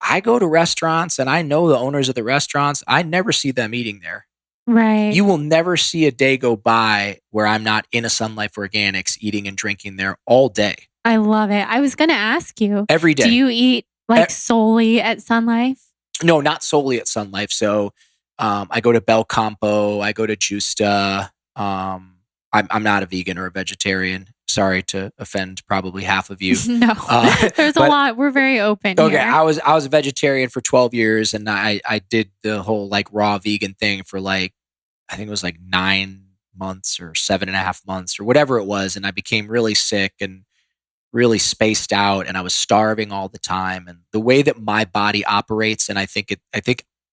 I go to restaurants and I know the owners of the restaurants. I never see them eating there. Right. You will never see a day go by where I'm not in a SunLife Organics eating and drinking there all day. I love it. I was going to ask you. Every day. Do you eat like solely at SunLife? No, not solely at SunLife. So I go to Bel Campo. I go to Justa. I'm not a vegan or a vegetarian. Sorry to offend probably half of you. No, there's a lot. We're very open. Okay, here. I was a vegetarian for 12 years, and I did the whole like raw vegan thing for like, I think it was like 9 months or 7.5 months or whatever it was, and I became really sick and really spaced out, and I was starving all the time. And the way that my body operates, and I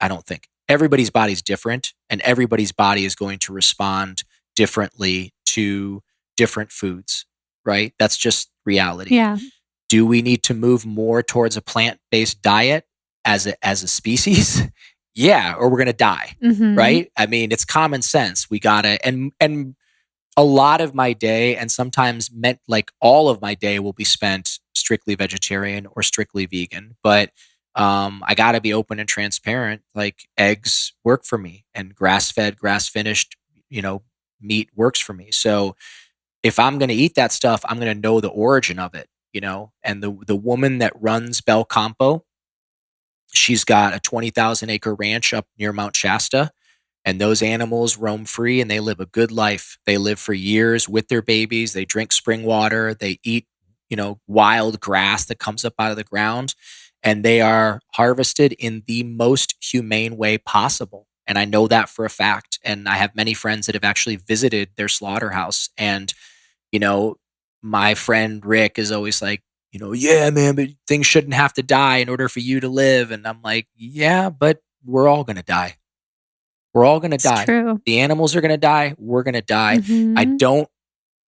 don't think everybody's body's different, and everybody's body is going to respond differently to different foods, right? That's just reality. Yeah. Do we need to move more towards a plant-based diet as a species? Yeah, or we're going to die, right? I mean, it's common sense. We got to, and a lot of my day, and sometimes meant like all of my day, will be spent strictly vegetarian or strictly vegan. But I got to be open and transparent. Like, eggs work for me, and grass-fed, grass-finished, meat works for me. So if I'm going to eat that stuff, I'm going to know the origin of it, And the woman that runs Bel Campo, she's got a 20,000 acre ranch up near Mount Shasta. And those animals roam free and they live a good life. They live for years with their babies. They drink spring water. They eat, wild grass that comes up out of the ground. And they are harvested in the most humane way possible. And I know that for a fact. And I have many friends that have actually visited their slaughterhouse. And, my friend Rick is always like, yeah, man, but things shouldn't have to die in order for you to live. And I'm like, yeah, but we're all going to die. We're all going to die. True. The animals are going to die. We're going to die. I don't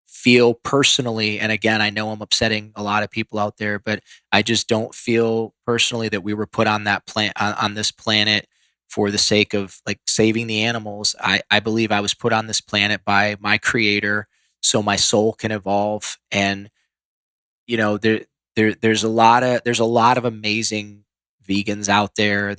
feel personally, and again, I know I'm upsetting a lot of people out there, but I just don't feel personally that we were put on that on this planet for the sake of like saving the animals. I believe I was put on this planet by my creator so my soul can evolve. And there's a lot of amazing vegans out there.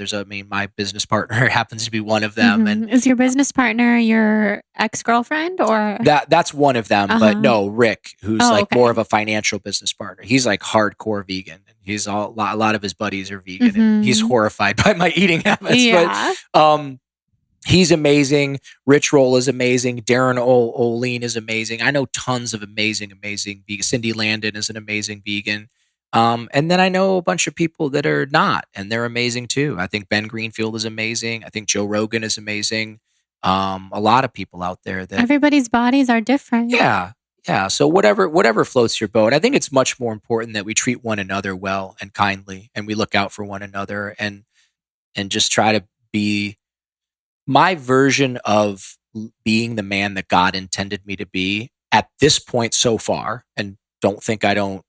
My business partner happens to be one of them. And is your business partner your ex-girlfriend or? That's one of them, but no, Rick, who's more of a financial business partner. He's like hardcore vegan. He's a lot of his buddies are vegan, and he's horrified by my eating habits. Yeah. But he's amazing. Rich Roll is amazing. Darren Oline is amazing. I know tons of amazing vegan. Cindy Landon is an amazing vegan. And then I know a bunch of people that are not, and they're amazing too. I think Ben Greenfield is amazing. I think Joe Rogan is amazing. A lot of people out there that everybody's bodies are different. Yeah. So whatever floats your boat. I think it's much more important that we treat one another well and kindly, and we look out for one another, and just try to be my version of being the man that God intended me to be at this point so far. And don't think I don't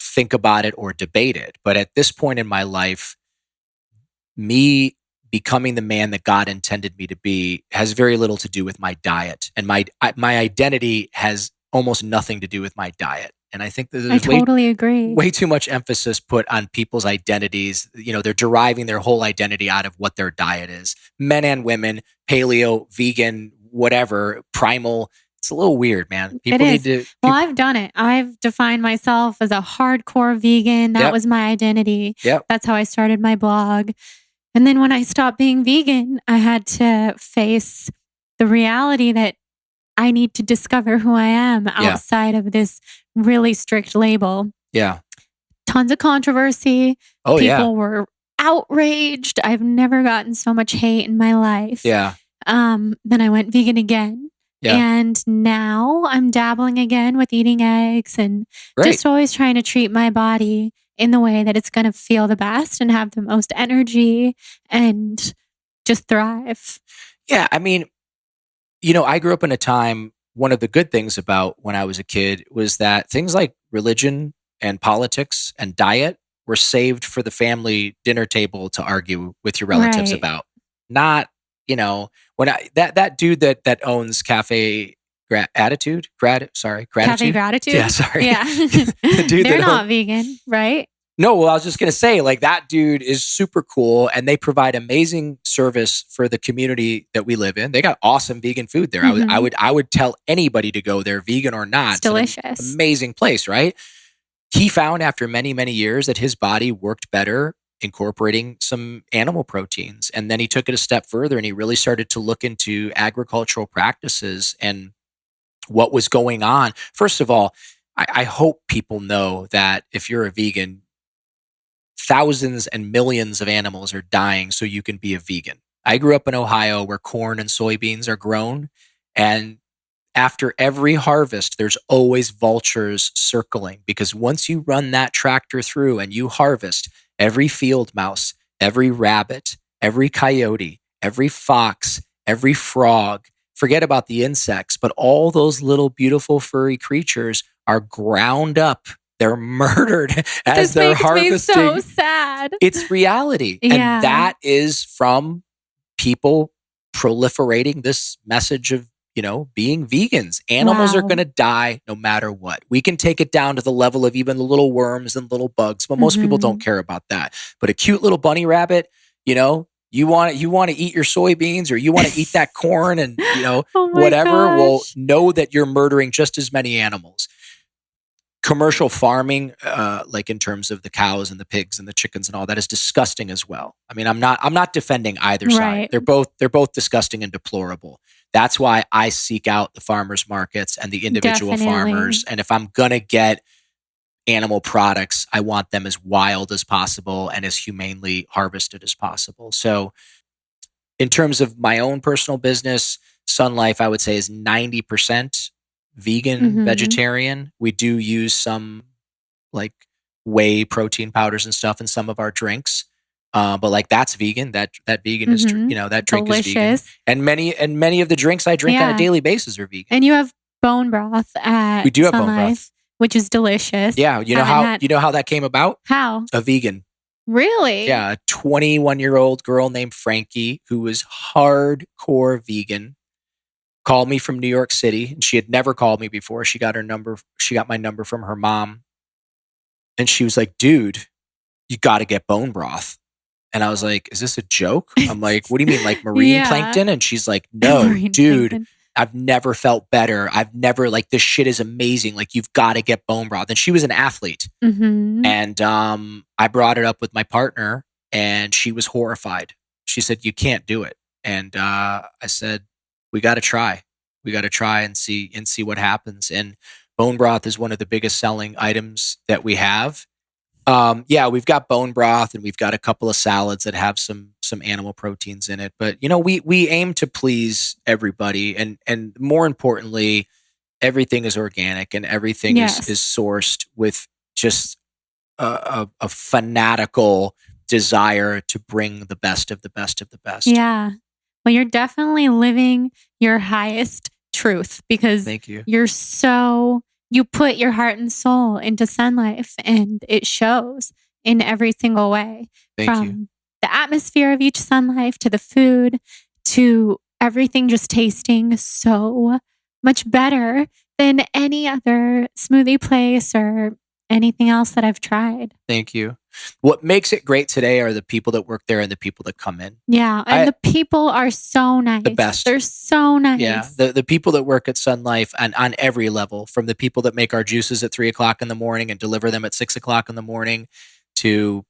think about it or debate it. But at this point in my life, me becoming the man that God intended me to be has very little to do with my diet. And my identity has almost nothing to do with my diet. And I think that I totally agree. Way too much emphasis put on people's identities. They're deriving their whole identity out of what their diet is. Men and women, paleo, vegan, whatever, primal. It's a little weird, man. People need to. Well, I've done it. I've defined myself as a hardcore vegan. That was my identity. Yep. That's how I started my blog. And then when I stopped being vegan, I had to face the reality that I need to discover who I am outside of this really strict label. Yeah. Tons of controversy. Oh, People were outraged. I've never gotten so much hate in my life. Yeah. Then I went vegan again. Yeah. And now I'm dabbling again with eating eggs and just always trying to treat my body in the way that it's going to feel the best and have the most energy and just thrive. Yeah. I mean, I grew up in a time, one of the good things about when I was a kid was that things like religion and politics and diet were saved for the family dinner table to argue with your relatives Right. about. Not, when that dude that owns Cafe Attitude, Cafe Gratitude. Gratitude? Yeah, sorry. Yeah. The dude They're that not vegan, right? No, well, I was just going to say, like, that dude is super cool and they provide amazing service for the community that we live in. They got awesome vegan food there. Mm-hmm. I would tell anybody to go there, vegan or not. It's delicious. An amazing place, right? He found after many, many years that his body worked better incorporating some animal proteins. And then he took it a step further and he really started to look into agricultural practices and what was going on. First of all, I hope people know that if you're a vegan, thousands and millions of animals are dying so you can be a vegan. I grew up in Ohio where corn and soybeans are grown, and after every harvest, there's always vultures circling, because once you run that tractor through and you harvest every field mouse, every rabbit, every coyote, every fox, every frog, forget about the insects, but all those little beautiful furry creatures are ground up. They're murdered as they're harvesting. This makes me so sad. It's reality. Yeah. And that is from people proliferating this message of, being vegans. Animals are going to die no matter what. We can take it down to the level of even the little worms and little bugs, but most people don't care about that. But a cute little bunny rabbit, you want to eat your soybeans or you want to eat that corn and, Oh whatever, gosh. well, know that you're murdering just as many animals. Commercial farming, like in terms of the cows and the pigs and the chickens and all that, is disgusting as well. I mean, I'm not defending either side. They're both disgusting and deplorable. That's why I seek out the farmers markets and the individual farmers. And if I'm gonna get animal products, I want them as wild as possible and as humanely harvested as possible. So, in terms of my own personal business, SunLife, I would say, is 90% vegan, vegetarian. We do use some like whey protein powders and stuff in some of our drinks. But like that's vegan. That vegan is, that drink delicious. Is vegan. And many of the drinks I drink on a daily basis are vegan. And you have bone broth at We do have SunLife, bone broth, which is delicious. Yeah. You know how that came about? How? A vegan. Really? Yeah. A 21-year-old girl named Frankie, who was hardcore vegan, called me from New York City, and she had never called me before. She got my number from her mom. And she was like, dude, you got to get bone broth. And I was like, is this a joke? I'm like, what do you mean, like marine plankton? And she's like, no, dude, plankton. I've never felt better. This shit is amazing. Like, you've got to get bone broth. And she was an athlete. And I brought it up with my partner and she was horrified. She said, you can't do it. And I said, we got to try. We got to try and see what happens. And bone broth is one of the biggest selling items that we have. We've got bone broth and we've got a couple of salads that have some animal proteins in it. But we aim to please everybody, and more importantly, everything is organic and everything is sourced with just a fanatical desire to bring the best of the best of the best. Yeah. Well, you're definitely living your highest truth, because thank you. You put your heart and soul into SunLife, and it shows in every single way. Thank you. The atmosphere of each SunLife to the food to everything just tasting so much better than any other smoothie place or anything else that I've tried. Thank you. What makes it great today are the people that work there and the people that come in. Yeah. And the people are so nice. The best. They're so nice. Yeah. The people that work at SunLife, and on every level, from the people that make our juices at 3:00 in the morning and deliver them at 6:00 in the morning, to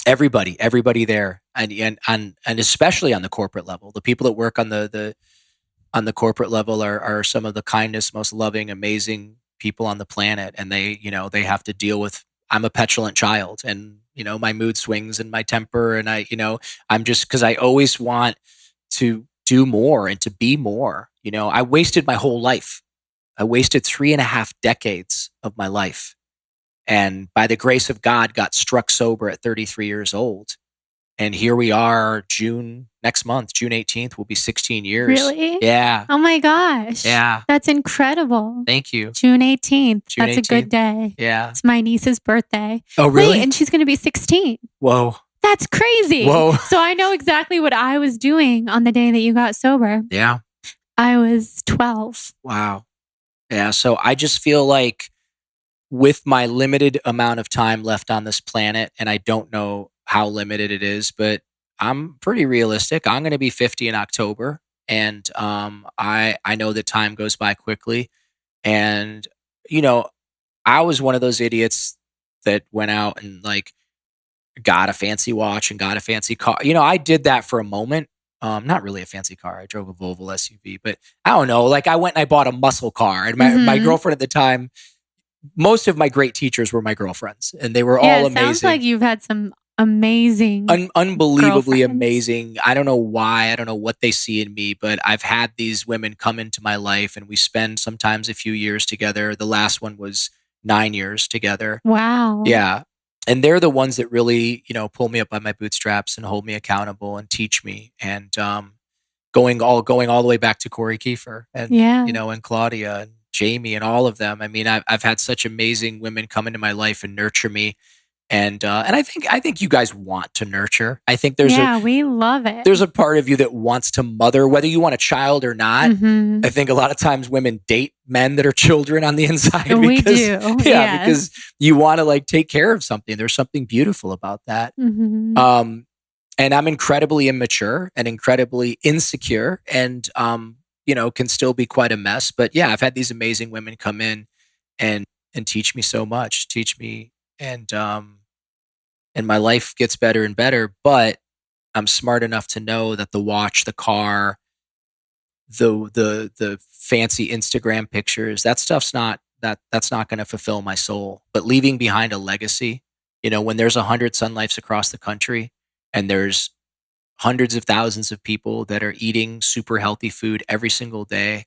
everybody there. And especially on the corporate level, the people that work on the corporate level are some of the kindest, most loving, amazing people on the planet. And they have to deal with, I'm a petulant child, and my mood swings and my temper, and I'm just, because I always want to do more and to be more. I wasted my whole life. I wasted 3.5 decades of my life, and by the grace of God, got struck sober at 33 years old. And here we are, next month, June 18th, will be 16 years. Really? Yeah. Oh my gosh. Yeah. That's incredible. Thank you. June 18th. June That's a good 18th. day. Yeah. It's my niece's birthday. Oh, really? Wait, and she's going to be 16. Whoa. That's crazy. Whoa. So I know exactly what I was doing on the day that you got sober. Yeah. I was 12. Wow. Yeah. So I just feel like with my limited amount of time left on this planet, and I don't know how limited it is, but I'm pretty realistic. I'm going to be 50 in October, and I know that time goes by quickly. And you know, I was one of those idiots that went out and like got a fancy watch and got a fancy car. I did that for a moment. Not really a fancy car. I drove a Volvo SUV, but I don't know. Like I went and I bought a muscle car, and my girlfriend at the time. Most of my great teachers were my girlfriends, and they were all amazing. Sounds like you've had some amazing, unbelievably girlfriends. Amazing. I don't know why. I don't know what they see in me, but I've had these women come into my life, and we spend sometimes a few years together. The last one was 9 years together. Wow. Yeah. And they're the ones that really, pull me up by my bootstraps and hold me accountable and teach me. And going all the way back to Corey Kiefer and and Claudia and Jamie and all of them. I mean, I've had such amazing women come into my life and nurture me. And I think you guys want to nurture. I think we love it. There's a part of you that wants to mother, whether you want a child or not. Mm-hmm. I think a lot of times women date men that are children on the inside. We do. Yeah, because you want to like take care of something. There's something beautiful about that. Mm-hmm. And I'm incredibly immature and incredibly insecure, and can still be quite a mess. But yeah, I've had these amazing women come in and teach me so much, and my life gets better and better. But I'm smart enough to know that the watch, the car, the fancy Instagram pictures, that stuff's that's not going to fulfill my soul. But leaving behind a legacy, when there's 100 SunLifes across the country, and there's hundreds of thousands of people that are eating super healthy food every single day,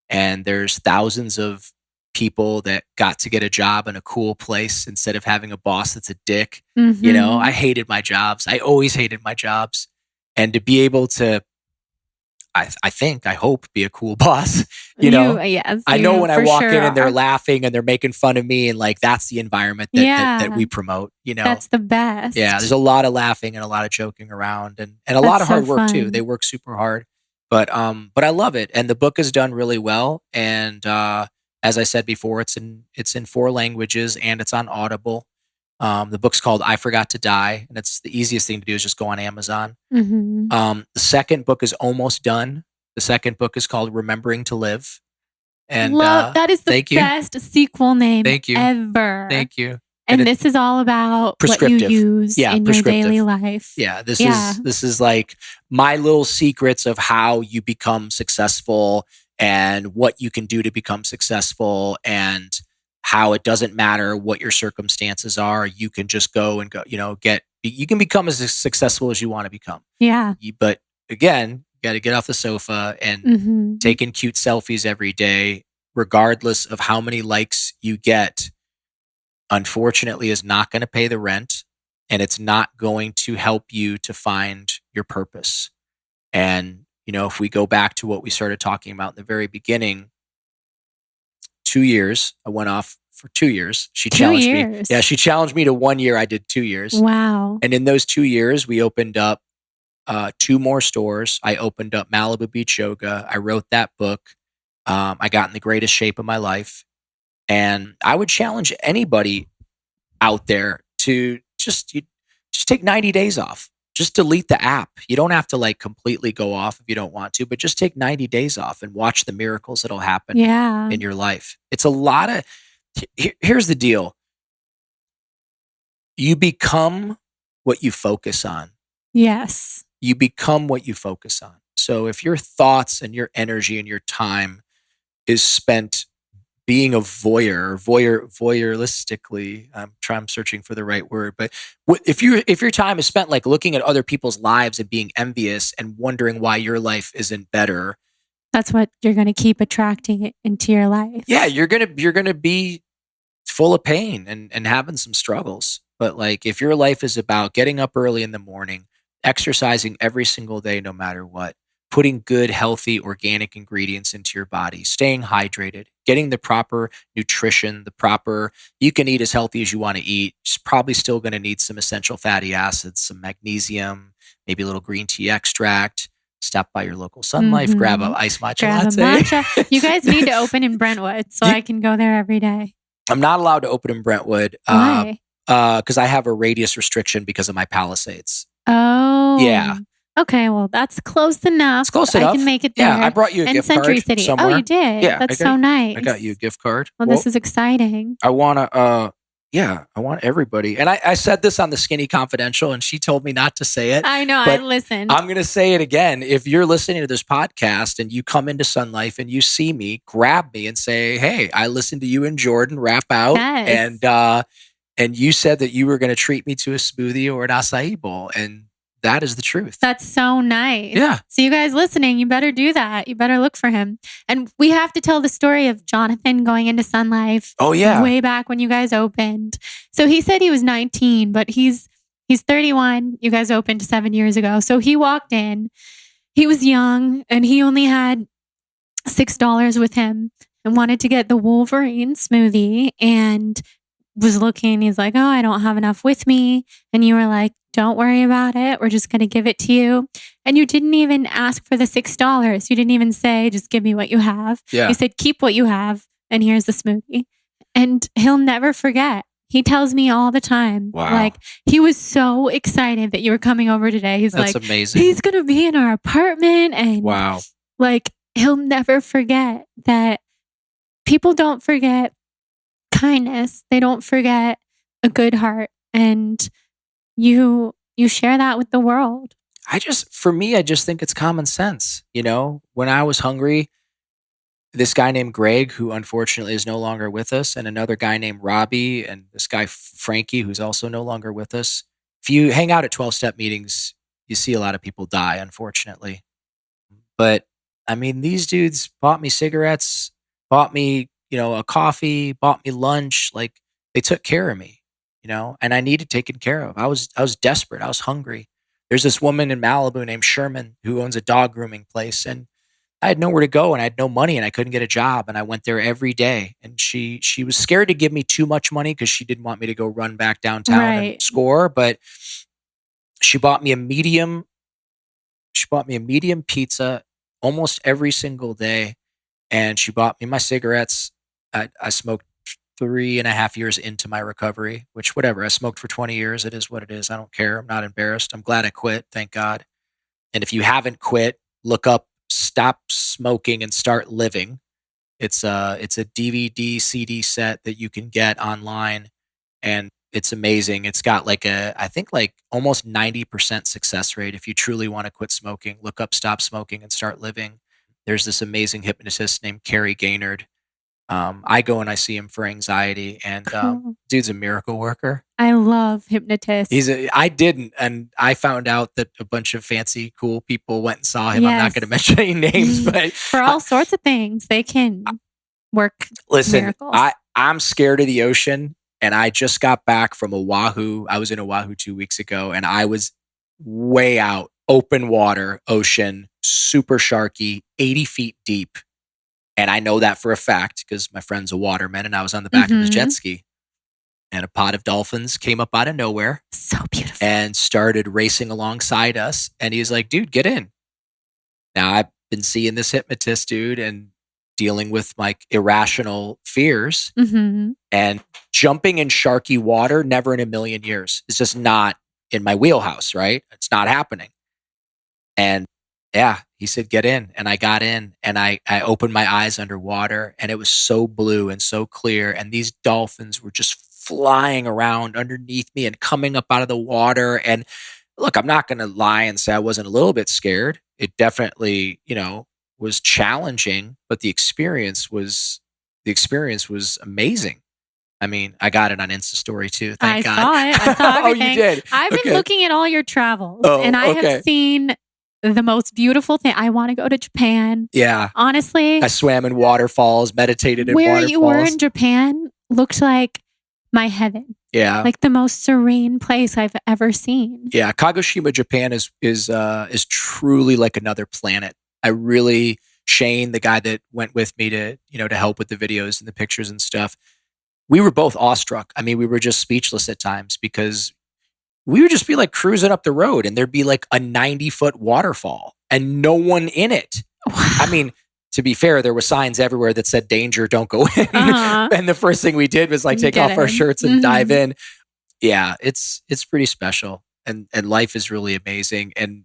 and there's thousands of people that got to get a job in a cool place instead of having a boss that's a dick. Mm-hmm. I hated my jobs. I always hated my jobs. And to be able to, I hope, be a cool boss. Yes, I know when I walk in and they're laughing and they're making fun of me, and like that's the environment that we promote. That's the best. Yeah, there's a lot of laughing and a lot of joking around, and a lot of hard work too. They work super hard, but I love it. And the book is done really well. And as I said before, it's in 4 languages, and it's on Audible. The book's called I Forgot to Die, and it's the easiest thing to do is just go on Amazon. Mm-hmm. The second book is almost done. The second book is called Remembering to Live. And that is the best sequel name ever. Thank you. And this is all about what you use in your daily life. Yeah, this is like my little secrets of how you become successful and what you can do to become successful, and how it doesn't matter what your circumstances are. You can just go and you can become as successful as you want to become. Yeah. But again, you got to get off the sofa and taking cute selfies every day, regardless of how many likes you get, unfortunately is not going to pay the rent, and it's not going to help you to find your purpose. And, if we go back to what we started talking about in the very beginning, 2 years, I went off for 2 years. She challenged me. Yeah, she challenged me to 1 year. I did 2 years. Wow. And in those 2 years, we opened up 2 more stores. I opened up Malibu Beach Yoga. I wrote that book. I got in the greatest shape of my life. And I would challenge anybody out there to just take 90 days off. Just delete the app. You don't have to like completely go off if you don't want to, but just take 90 days off and watch the miracles that'll happen in your life. It's a lot of, here's the deal. You become what you focus on. Yes. You become what you focus on. So if your thoughts and your energy and your time is spent being a voyeuristically, I'm searching for the right word, but if your time is spent like looking at other people's lives and being envious and wondering why your life isn't better, that's what you're going to keep attracting it into your life. Yeah, you're gonna be full of pain and having some struggles. But like if your life is about getting up early in the morning, exercising every single day, no matter what, putting good, healthy, organic ingredients into your body, staying hydrated, getting the proper nutrition, you can eat as healthy as you want to eat. It's probably still going to need some essential fatty acids, some magnesium, maybe a little green tea extract. Stop by your local SunLife, grab a iced matcha latte. You guys need to open in Brentwood so I can go there every day. I'm not allowed to open in Brentwood. Why? Because I have a radius restriction because of my Palisades. Oh. Yeah. Okay, well, that's close enough. It's close enough. I can make it there. Yeah, I brought you a gift Century card City. somewhere. Oh, you did? Yeah. That's so nice. I got you a gift card. Well, this is exciting. I want to, I want everybody. And I said this on the Skinny Confidential, and she told me not to say it. I know, I listened. I'm going to say it again. If you're listening to this podcast and you come into SunLife and you see me, grab me and say, hey, I listened to you and Jordan rap out. Yes. And you said that you were going to treat me to a smoothie or an acai bowl. And that is the truth. That's so nice. Yeah. So you guys listening, you better do that. You better look for him. And we have to tell the story of Jonathan going into SunLife. Oh, yeah. Way back when you guys opened. So he said he was 19, but he's 31. You guys opened 7 years ago. So he walked in. He was young and he only had $6 with him and wanted to get the Wolverine smoothie and was looking. He's like, oh, I don't have enough with me. And you were like, don't worry about it. We're just going to give it to you. And you didn't even ask for the $6. You didn't even say, just give me what you have. Yeah. You said, keep what you have. And here's the smoothie. And he'll never forget. He tells me all the time. Wow. Like, he was so excited that you were coming over today. That's like, amazing. He's going to be in our apartment. And wow. Like, he'll never forget that people don't forget kindness. They don't forget a good heart. And you share that with the world. For me, I just think it's common sense. You know, when I was hungry, this guy named Greg, who unfortunately is no longer with us, and another guy named Robbie, and this guy Frankie, who's also no longer with us. If you hang out at 12-step meetings, you see a lot of people die, unfortunately. But I mean, these dudes bought me cigarettes, bought me, a coffee, bought me lunch. Like, they took care of me. And I needed taken care of. I was desperate. I was hungry. There's this woman in Malibu named Sherman who owns a dog grooming place, and I had nowhere to go and I had no money and I couldn't get a job. And I went there every day, and she was scared to give me too much money because she didn't want me to go run back downtown and score. But she bought me a medium pizza almost every single day. And she bought me my cigarettes. I smoked 3.5 years into my recovery, which whatever, I smoked for 20 years. It is what it is. I don't care. I'm not embarrassed. I'm glad I quit. Thank God. And if you haven't quit, look up Stop Smoking and Start Living. It's a DVD CD set that you can get online, and it's amazing. It's got I think almost 90% success rate. If you truly want to quit smoking, look up Stop Smoking and Start Living. There's this amazing hypnotist named Carrie Gaynard. I go and I see him for anxiety, and dude's a miracle worker. I love hypnotists. I didn't, and I found out that a bunch of fancy, cool people went and saw him. Yes. I'm not going to mention any names, but for all sorts of things, they can work. Listen, miracles. I'm scared of the ocean, and I just got back from Oahu. I was in Oahu 2 weeks ago, and I was way out, open water, ocean, super sharky, 80 feet deep. And I know that for a fact because my friend's a waterman, and I was on the back of his jet ski. And a pod of dolphins came up out of nowhere. So beautiful. And started racing alongside us. And he's like, dude, get in. Now, I've been seeing this hypnotist, dude, and dealing with irrational fears. And jumping in sharky water, never in a million years. It's just not in my wheelhouse, right? It's not happening. And yeah, he said, get in. And I got in, and I opened my eyes underwater, and it was so blue and so clear. And these dolphins were just flying around underneath me and coming up out of the water. And look, I'm not going to lie and say I wasn't a little bit scared. It definitely, was challenging, but the experience was amazing. I mean, I got it on Insta story too. Thank God. I saw everything. Oh, you did? I've been looking at all your travels, and I have seen the most beautiful thing. I want to go to Japan. Yeah. Honestly. I swam in waterfalls, meditated in waterfalls. Where you were in Japan looked like my heaven. Yeah. Like the most serene place I've ever seen. Yeah. Kagoshima, Japan is truly like another planet. Shane, the guy that went with me to help with the videos and the pictures and stuff, we were both awestruck. I mean, we were just speechless at times because we would just be like cruising up the road and there'd be like a 90-foot waterfall and no one in it. Wow. I mean, to be fair, there were signs everywhere that said danger, don't go in. And the first thing we did was like take off our shirts and dive in. Yeah, it's pretty special. And life is really amazing. And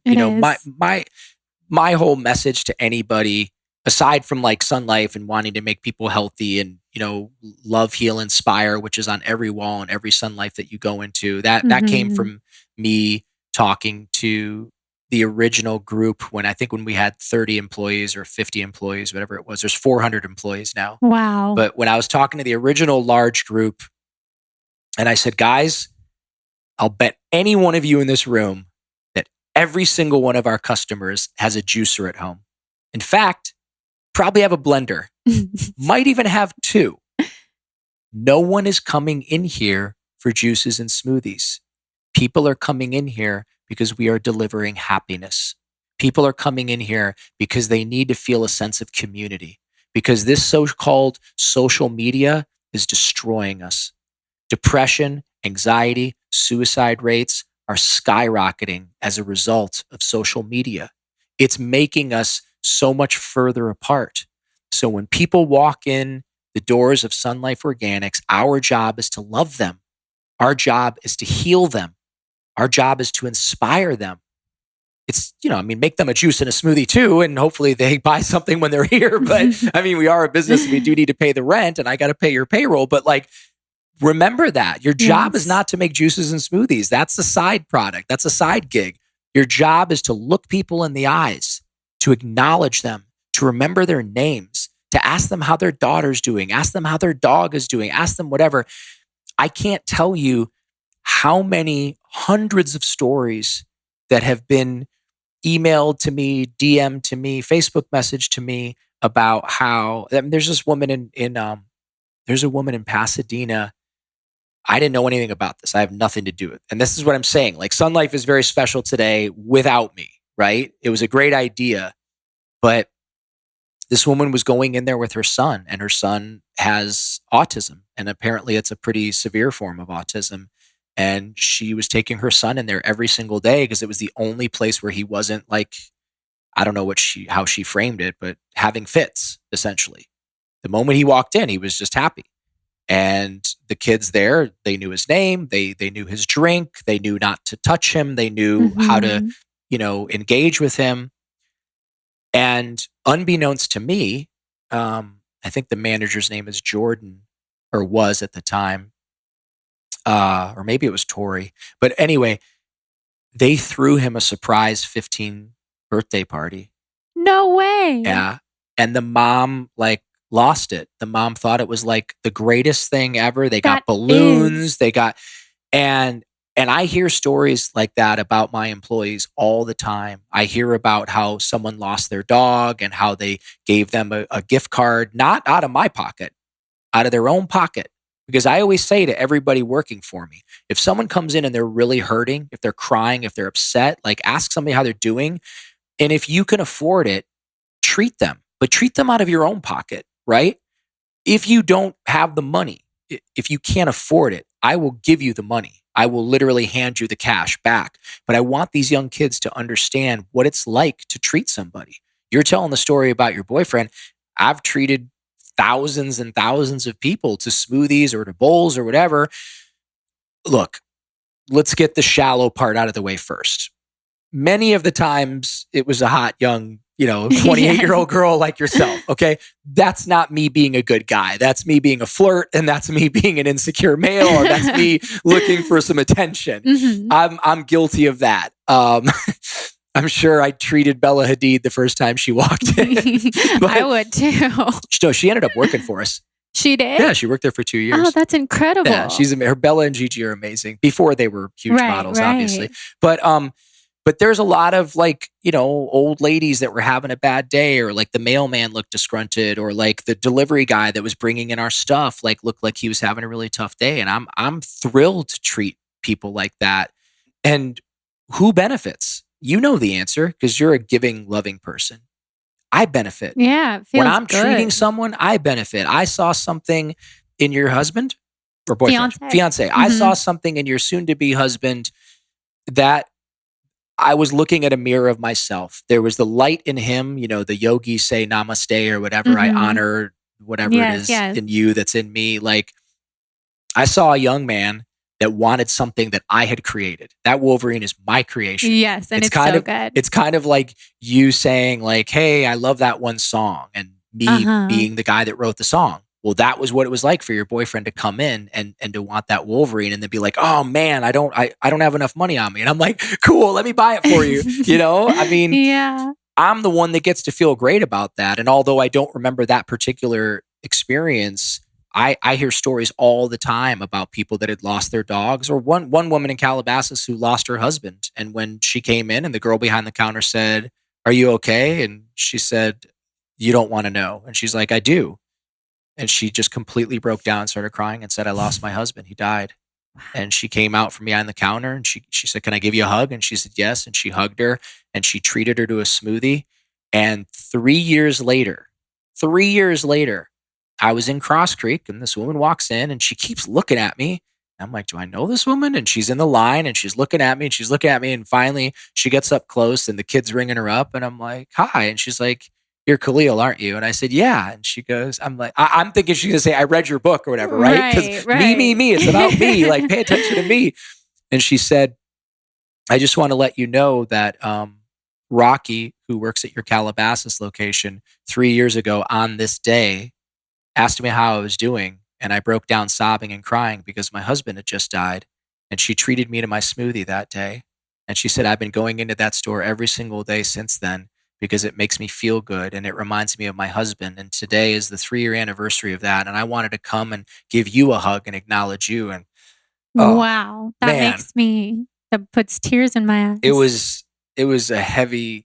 my whole message to anybody, aside from like SunLife and wanting to make people healthy and, love, heal, inspire, which is on every wall and every SunLife that you go into, that came from me talking to the original group when we had 30 employees or 50 employees, whatever it was. There's 400 employees now. Wow. But when I was talking to the original large group and I said, guys, I'll bet any one of you in this room that every single one of our customers has a juicer at home. In fact, probably have a blender, might even have two. No one is coming in here for juices and smoothies. People are coming in here because we are delivering happiness. People are coming in here because they need to feel a sense of community, because this so-called social media is destroying us. Depression, anxiety, suicide rates are skyrocketing as a result of social media. It's making us so much further apart. So when people walk in the doors of SunLife Organics, our job is to love them. Our job is to heal them. Our job is to inspire them. It's, make them a juice and a smoothie too, and hopefully they buy something when they're here. But we are a business and we do need to pay the rent and I got to pay your payroll. But remember that your job is not to make juices and smoothies. That's a side product. That's a side gig. Your job is to look people in the eyes, to acknowledge them, to remember their names, to ask them how their daughter's doing, ask them how their dog is doing, ask them whatever. I can't tell you how many hundreds of stories that have been emailed to me, DM'd to me, Facebook message to me about how there's this woman there's a woman in Pasadena. I didn't know anything about this. I have nothing to do with it. And this is what I'm saying. Like SunLife is very special today without me, right? It was a great idea, but this woman was going in there with her son, and her son has autism. And apparently it's a pretty severe form of autism. And she was taking her son in there every single day because it was the only place where he wasn't I don't know how she framed it, but having fits, essentially. The moment he walked in, he was just happy. And the kids there, they knew his name, they knew his drink, they knew not to touch him, they knew how to, engage with him. And unbeknownst to me, I think the manager's name is Jordan, or was at the time, or maybe it was Tori. But anyway, they threw him a surprise 15th birthday party. No way. Yeah. And the mom lost it. The mom thought it was the greatest thing ever. They got balloons. They got, and I hear stories like that about my employees all the time. I hear about how someone lost their dog and how they gave them a gift card, not out of my pocket, out of their own pocket. Because I always say to everybody working for me, if someone comes in and they're really hurting, if they're crying, if they're upset, ask somebody how they're doing. And if you can afford it, treat them, but treat them out of your own pocket, right? If you don't have the money, if you can't afford it, I will give you the money. I will literally hand you the cash back. But I want these young kids to understand what it's like to treat somebody. You're telling the story about your boyfriend. I've treated thousands and thousands of people to smoothies or to bowls or whatever. Look, let's get the shallow part out of the way first. Many of the times it was a hot young 28-year-old girl like yourself. Okay. That's not me being a good guy. That's me being a flirt, and that's me being an insecure male, or that's me looking for some attention. I'm guilty of that. I'm sure I treated Bella Hadid the first time she walked in. I would too. So she ended up working for us. She did? Yeah, she worked there for 2 years. Oh, that's incredible. Yeah, her Bella and Gigi are amazing. Before they were huge models, obviously. But But there's a lot of like, old ladies that were having a bad day, or like the mailman looked disgruntled, or like the delivery guy that was bringing in our stuff, like looked like he was having a really tough day. And I'm thrilled to treat people like that. And who benefits? You know the answer, because you're a giving, loving person. I benefit. Yeah, it feels when I'm good. treating someone, I benefit. I saw something in your husband or boyfriend, fiance. I saw something in your soon-to-be husband that I was looking at a mirror of myself. There was the light in him, the yogis say namaste or whatever. I honor whatever it is in you that's in me. Like, I saw a young man that wanted something that I had created. That Wolverine is my creation. Yes, and it's kind so of good. It's kind of like you saying like, hey, I love that one song, and me being the guy that wrote the song. Well, that was what it was like for your boyfriend to come in and to want that Wolverine, and then be like, oh man, I don't have enough money on me. And I'm like, cool, let me buy it for you. I mean, yeah. I'm the one that gets to feel great about that. And although I don't remember that particular experience, I hear stories all the time about people that had lost their dogs, or one woman in Calabasas who lost her husband. And when she came in and the girl behind the counter said, are you okay? And she said, you don't want to know. And she's like, I do. And she just completely broke down, started crying, and said, I lost my husband. He died. And she came out from behind the counter, and she said, can I give you a hug? And she said, yes. And she hugged her, and she treated her to a smoothie. And 3 years later, I was in Cross Creek, and this woman walks in, and she keeps looking at me. I'm like, do I know this woman? And she's in the line, and she's looking at me, and finally she gets up close, and the kid's ringing her up, and I'm like, hi. And she's like, you're Khalil, aren't you? And I said, yeah. And she goes, I'm like, I'm thinking she's gonna say, I read your book or whatever, right? Because me, it's about me. Like, pay attention to me. And she said, I just want to let you know that Rocky, who works at your Calabasas location, 3 years ago on this day, asked me how I was doing. And I broke down sobbing and crying because my husband had just died. And she treated me to my smoothie that day. And she said, I've been going into that store every single day since then, because it makes me feel good and it reminds me of my husband. And today is the 3-year anniversary of that. And I wanted to come and give you a hug and acknowledge you. And wow, that puts tears in my eyes. It was a heavy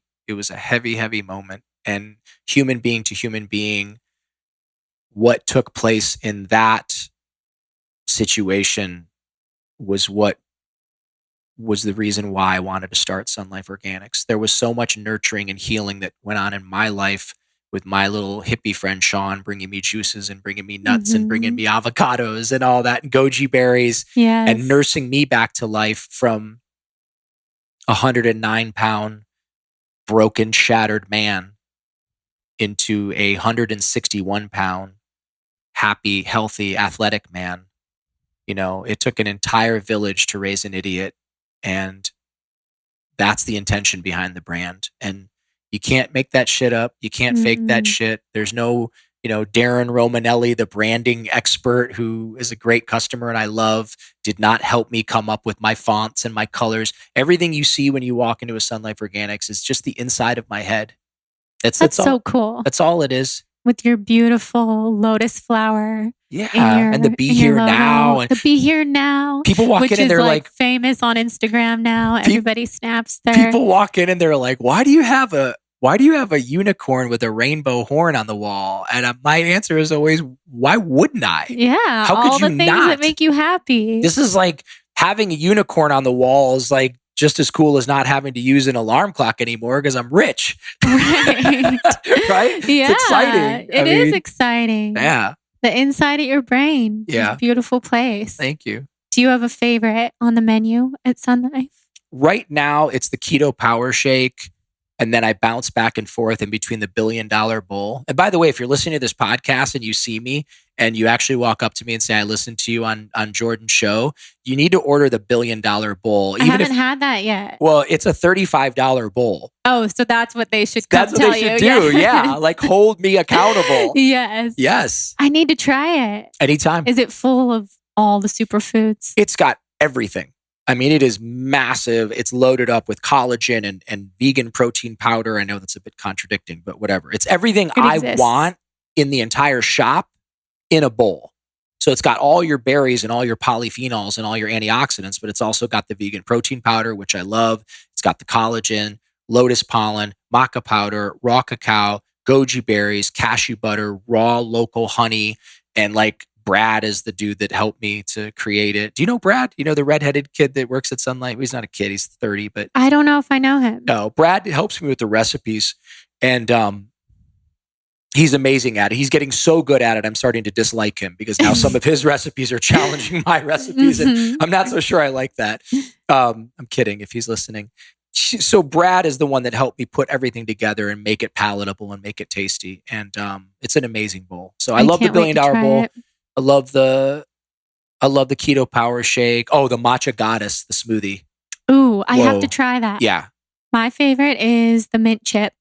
moment. And human being to human being, what took place in that situation was what was the reason why I wanted to start SunLife Organics. There was so much nurturing and healing that went on in my life with my little hippie friend Sean, bringing me juices and bringing me nuts and bringing me avocados and all that, and goji berries, and nursing me back to life from a 109-pound broken, shattered man into a 161-pound happy, healthy, athletic man. It took an entire village to raise an idiot. And that's the intention behind the brand. And you can't make that shit up. You can't fake that shit. There's no, Darren Romanelli, the branding expert who is a great customer and I love, did not help me come up with my fonts and my colors. Everything you see when you walk into a SunLife Organics is just the inside of my head. That's so all, cool. That's all it is. With your beautiful lotus flower. Yeah. And the Be Here Now. And the Be Here Now. People walk in and they're like famous on Instagram now. Everybody snaps there. People walk in and they're like, why do you have a unicorn with a rainbow horn on the wall? And my answer is always, why wouldn't I? Yeah. How could all you the things not? that make you happy. This is like having a unicorn on the wall is like just as cool as not having to use an alarm clock anymore because I'm rich. Right. Right? Yeah. It's exciting. It is exciting. Yeah. The inside of your brain. Yeah. Is a beautiful place. Thank you. Do you have a favorite on the menu at SunLife? Right now, it's the Keto Power Shake. And then I bounce back and forth in between the $1 billion bowl. And by the way, if you're listening to this podcast and you see me and you actually walk up to me and say, I listened to you on Jordan's show, you need to order the $1 billion bowl. I haven't had that yet. Well, it's a $35 bowl. Oh, so that's what they should That's what they should do. Yeah. Like hold me accountable. Yes. Yes. I need to try it. Anytime. Is it full of all the superfoods? It's got everything. I mean, it is massive. It's loaded up with collagen and vegan protein powder. I know that's a bit contradicting, but whatever. It's everything I want in the entire shop in a bowl. So it's got all your berries and all your polyphenols and all your antioxidants, but it's also got the vegan protein powder, which I love. It's It's got the collagen, lotus pollen, maca powder, raw cacao, goji berries, cashew butter, raw local honey, and like Brad is the dude that helped me to create it. Do you know Brad? You know the redheaded kid that works at SunLife? He's not a kid, he's 30, but I don't know if I know him. no, Brad helps me with the recipes, and he's amazing at it. He's getting so good at it, I'm starting to dislike him because now some of his recipes are challenging my recipes, and I'm not so sure I like that. I'm kidding if he's listening. So Brad is the one that helped me put everything together and make it palatable and make it tasty, and it's an amazing bowl. So I love the $1 billion bowl. I love the keto power shake. Oh, the matcha goddess, the smoothie. Ooh, I have to try that. Yeah. My favorite is the mint chip.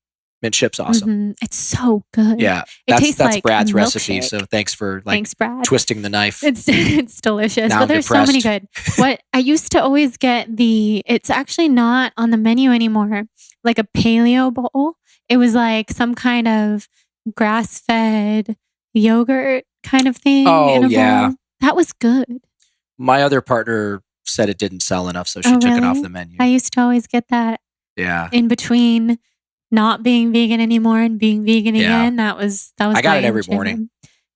Mint chip's awesome. It's so good. Yeah. That's like Brad's recipe. So thanks for Brad. Twisting the knife. It's delicious. Now but there's so many good. What I used to always get it's actually not on the menu anymore, like a paleo bowl. It was like some kind of grass-fed yogurt kind of thing. Oh, yeah. Bowl. That was good. My other partner said it didn't sell enough, so she took it off the menu. I used to always get that. Yeah. In between not being vegan anymore and being vegan again. That was I got it every morning.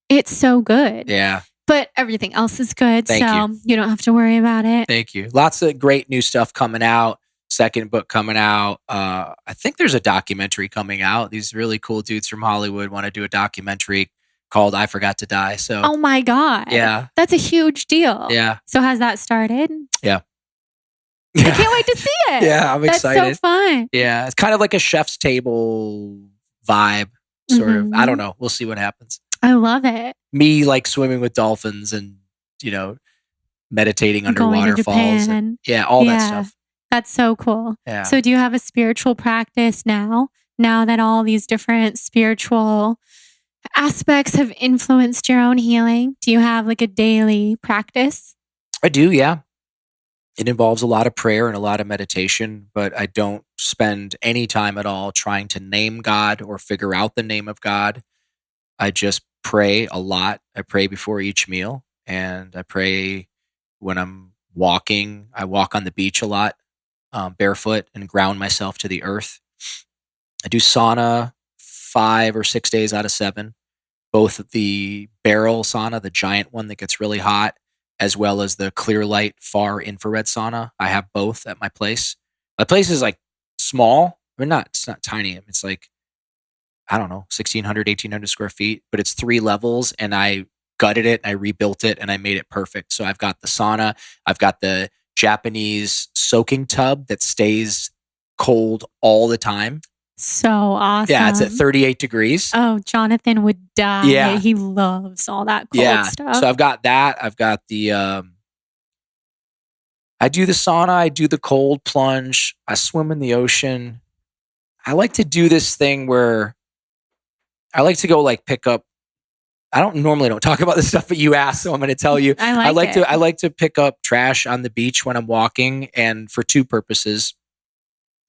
It's so good. Yeah. But everything else is good. Thank you. You don't have to worry about it. Thank you. Lots of great new stuff coming out. Second book coming out. I think there's a documentary coming out. These really cool dudes from Hollywood want to do a documentary called I Forgot to Die. So oh my God. Yeah. That's a huge deal. Yeah. So has that started? Yeah. I can't wait to see it. Yeah, I'm excited. That's so fun. Yeah. It's kind of like a chef's table vibe, sort of. I don't know. We'll see what happens. I love it. Me like swimming with dolphins and, meditating under waterfalls. And, all that stuff. That's so cool. Yeah. So do you have a spiritual practice now that all these different spiritual aspects have influenced your own healing? Do you have like a daily practice? I do, yeah. It involves a lot of prayer and a lot of meditation, but I don't spend any time at all trying to name God or figure out the name of God. I just pray a lot. I pray before each meal, and I pray when I'm walking. I walk on the beach a lot, barefoot, and ground myself to the earth. I do sauna 5 or 6 days out of 7, both the barrel sauna, the giant one that gets really hot, as well as the clear light far infrared sauna. I have both at my place. My place is like small. I mean, it's not tiny. It's like, I don't know, 1,600, 1,800 square feet, but it's 3 levels, and I gutted it, I rebuilt it, and I made it perfect. So I've got the sauna, I've got the Japanese soaking tub that stays cold all the time. So awesome. Yeah, it's at 38 degrees. Oh, Jonathan would die. Yeah. He loves all that cold stuff. So I've got that. I've got the, I do the sauna. I do the cold plunge. I swim in the ocean. I like to do this thing where I like to go like pick up. I don't talk about this stuff, but you asked, so I'm going to tell you. I like to pick up trash on the beach when I'm walking, and for 2 purposes.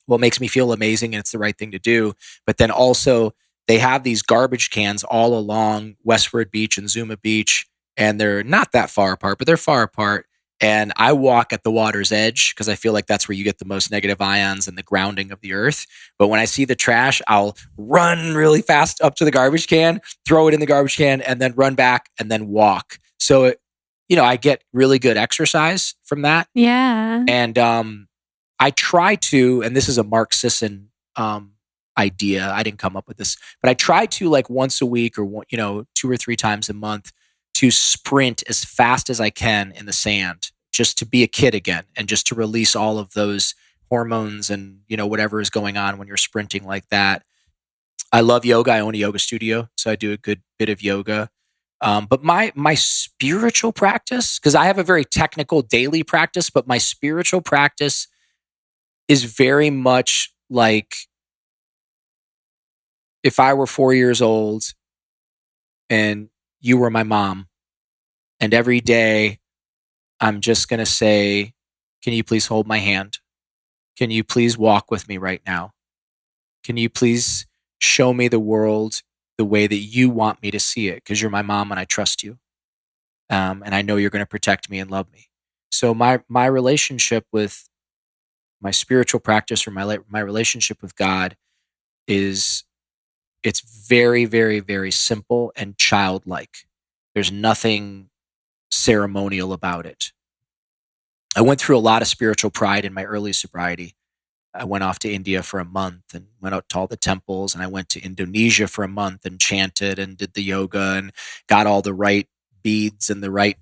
Well, it makes me feel amazing and it's the right thing to do. But then also they have these garbage cans all along Westward Beach and Zuma Beach, and they're not that far apart, but they're far apart. And I walk at the water's edge because I feel like that's where you get the most negative ions and the grounding of the earth. But when I see the trash, I'll run really fast up to the garbage can, throw it in the garbage can, and then run back and then walk. So, I get really good exercise from that. Yeah. And, I try to, and this is a Mark Sisson idea. I didn't come up with this, but I try to like once a week or 2 or 3 times a month to sprint as fast as I can in the sand, just to be a kid again and just to release all of those hormones and whatever is going on when you're sprinting like that. I love yoga. I own a yoga studio, so I do a good bit of yoga. But my spiritual practice, because I have a very technical daily practice, but my spiritual practice is very much like if I were 4 years old and you were my mom, and every day I'm just going to say, can you please hold my hand? Can you please walk with me right now? Can you please show me the world the way that you want me to see it? Because you're my mom and I trust you. And I know you're going to protect me and love me. So my relationship with my spiritual practice or my relationship with God it's very, very, very simple and childlike. There's nothing ceremonial about it. I went through a lot of spiritual pride in my early sobriety. I went off to India for a month and went out to all the temples, and I went to Indonesia for a month and chanted and did the yoga and got all the right beads and the right,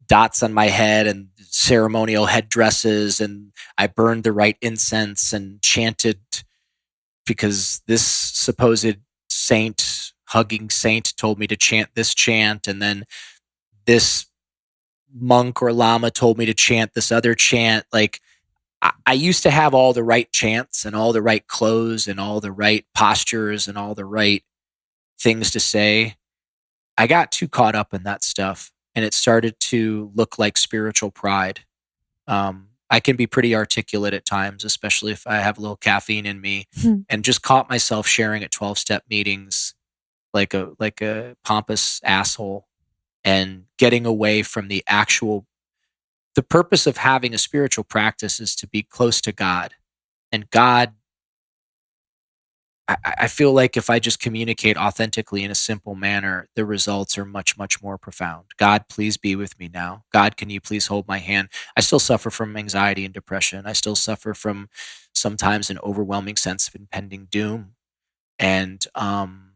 dots on my head and ceremonial headdresses, and I burned the right incense and chanted because this supposed hugging saint told me to chant this chant, and then this monk or lama told me to chant this other chant. Like, I used to have all the right chants and all the right clothes and all the right postures and all the right things to say. I got too caught up in that stuff, and it started to look like spiritual pride. I can be pretty articulate at times, especially if I have a little caffeine in me, and just caught myself sharing at 12-step meetings like a pompous asshole and getting away from the purpose of having a spiritual practice is to be close to God. And God, I feel like if I just communicate authentically in a simple manner, the results are much, much more profound. God, please be with me now. God, can you please hold my hand? I still suffer from anxiety and depression. I still suffer from sometimes an overwhelming sense of impending doom. And I'm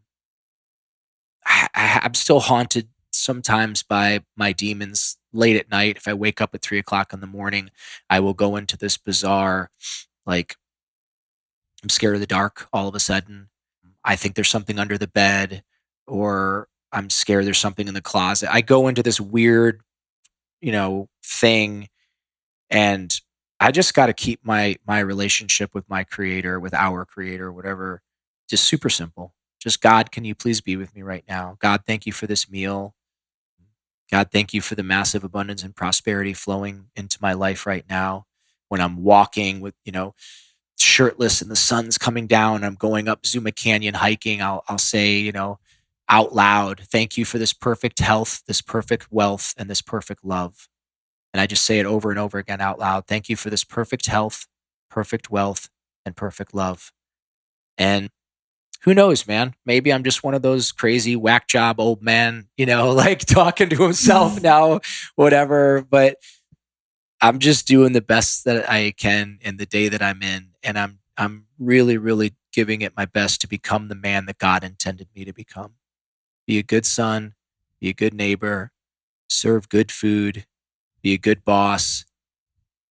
still haunted sometimes by my demons late at night. If I wake up at 3:00 in the morning, I will go into this bizarre, like, I'm scared of the dark all of a sudden. I think there's something under the bed, or I'm scared there's something in the closet. I go into this weird, thing, and I just got to keep my relationship with my creator, with our creator, whatever, just super simple. Just, God, can you please be with me right now? God, thank you for this meal. God, thank you for the massive abundance and prosperity flowing into my life right now. When I'm walking with, shirtless and the sun's coming down, I'm going up Zuma Canyon hiking, I'll say, out loud, thank you for this perfect health, this perfect wealth, and this perfect love. And I just say it over and over again out loud. Thank you for this perfect health, perfect wealth, and perfect love. And who knows, man? Maybe I'm just one of those crazy whack job old men, like talking to himself now, whatever. But I'm just doing the best that I can in the day that I'm in. And I'm really, really giving it my best to become the man that God intended me to become. Be a good son, be a good neighbor, serve good food, be a good boss.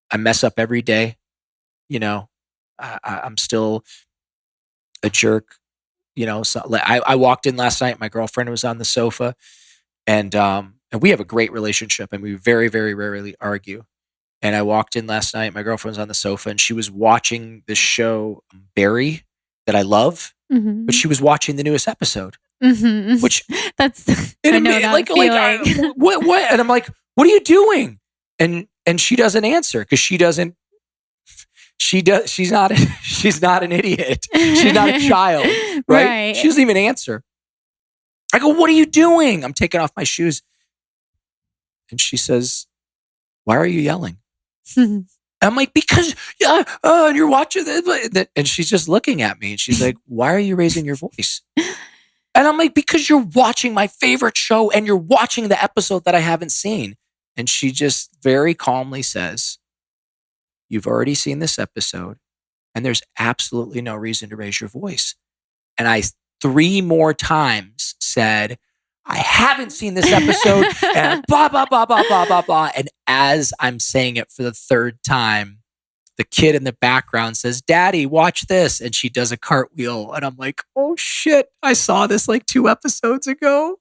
I mess up every day. I'm still a jerk. So I walked in last night. My girlfriend was on the sofa, and we have a great relationship, and we very, very rarely argue. And I walked in last night. My girlfriend was on the sofa, and she was watching this show, Barry, that I love, but she was watching the newest episode. Which that's I know that feeling. What? And I'm like, what are you doing? And she doesn't answer because she's not an idiot. She's not a child, right? She doesn't even answer. I go, what are you doing? I'm taking off my shoes. And she says, why are you yelling? I'm like, because you're watching this. And she's just looking at me, and she's like, why are you raising your voice? And I'm like, because you're watching my favorite show and you're watching the episode that I haven't seen. And she just very calmly says, you've already seen this episode, and there's absolutely no reason to raise your voice. And I 3 more times said, I haven't seen this episode, and blah, blah, blah, blah, blah, blah, blah. And as I'm saying it for the 3rd time, the kid in the background says, Daddy, watch this. And she does a cartwheel. And I'm like, oh shit, I saw this like 2 episodes ago.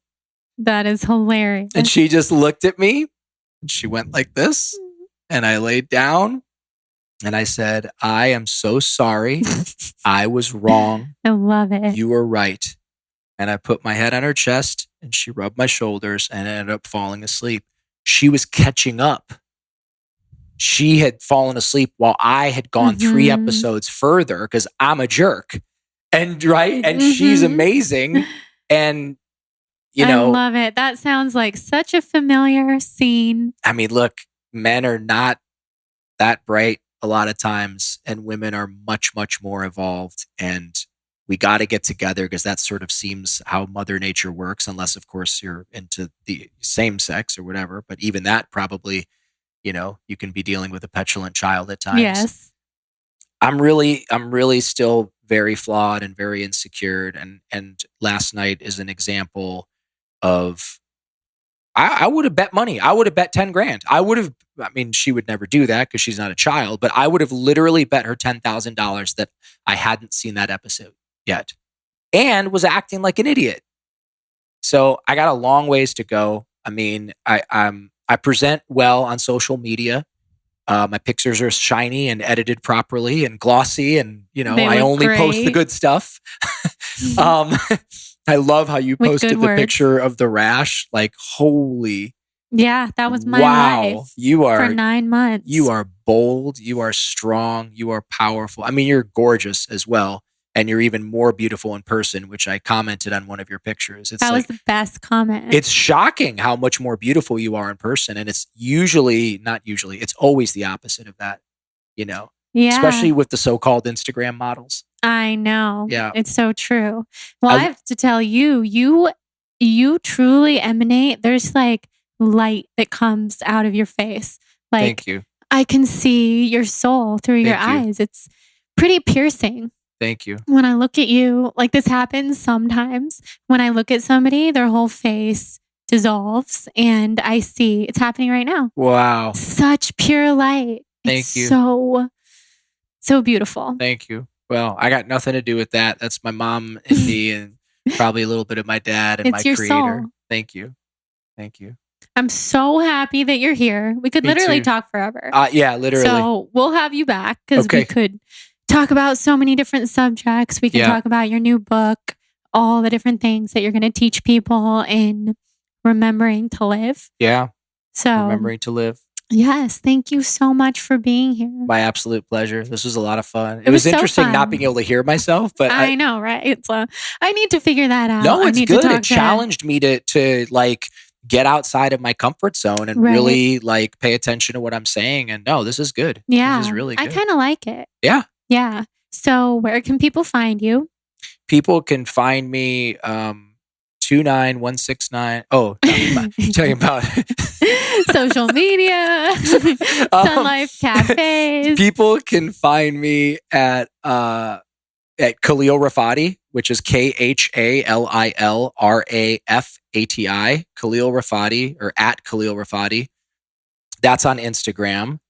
That is hilarious. And she just looked at me, and she went like this. And I laid down, and I said, I am so sorry. I was wrong. I love it. You were right. And I put my head on her chest, and she rubbed my shoulders, and I ended up falling asleep. She was catching up. She had fallen asleep while I had gone 3 episodes further because I'm a jerk. And she's amazing. And, I love it. That sounds like such a familiar scene. I mean, look, men are not that bright a lot of times, and women are much, much more evolved, and we got to get together because that sort of seems how Mother Nature works, unless, of course, you're into the same sex or whatever. But even that probably, you can be dealing with a petulant child at times. Yes. I'm really still very flawed and very insecure. And last night is an example of, I would have bet money. I would have bet 10 grand. She would never do that because she's not a child, but I would have literally bet her $10,000 that I hadn't seen that episode yet and was acting like an idiot. So I got a long ways to go. I mean, I present well on social media. My pictures are shiny and edited properly and glossy, and I only post the good stuff. I love how you posted the picture of the rash. Like, holy. Yeah, that was my life. You are for 9 months. You are bold. You are strong. You are powerful. I mean, you're gorgeous as well. And you're even more beautiful in person, which I commented on one of your pictures. That was the best comment. It's shocking how much more beautiful you are in person. And it's it's always the opposite of that, Yeah. Especially with the so-called Instagram models. I know. Yeah. It's so true. Well, I have to tell you, you truly emanate. There's like light that comes out of your face. Like, thank you. I can see your soul through your eyes. It's pretty piercing. Thank you. When I look at you, like this happens sometimes. When I look at somebody, their whole face dissolves and I see it's happening right now. Wow. Such pure light. Thank you. So beautiful. Thank you. Well, I got nothing to do with that. That's my mom and me and probably a little bit of my dad and it's my your creator. Soul. Thank you. Thank you. I'm so happy that you're here. We could literally talk forever. Yeah, literally. So we'll have you back because we could talk about so many different subjects. We can talk about your new book, all the different things that you're going to teach people in remembering to live. Yeah. So remembering to live. Yes. Thank you so much for being here. My absolute pleasure. This was a lot of fun. It was interesting not being able to hear myself, but I know, right? So I need to figure that out. No, it's good. It challenged me to like get outside of my comfort zone and really like pay attention to what I'm saying. And no, this is good. Yeah. This is really good. I kind of like it. Yeah. Yeah. So where can people find you? People can find me 29169. Oh, talking about social media, SunLife cafes. People can find me at Khalil Rafati, which is KHALILRAFATI, Khalil Rafati, or at Khalil Rafati. That's on Instagram.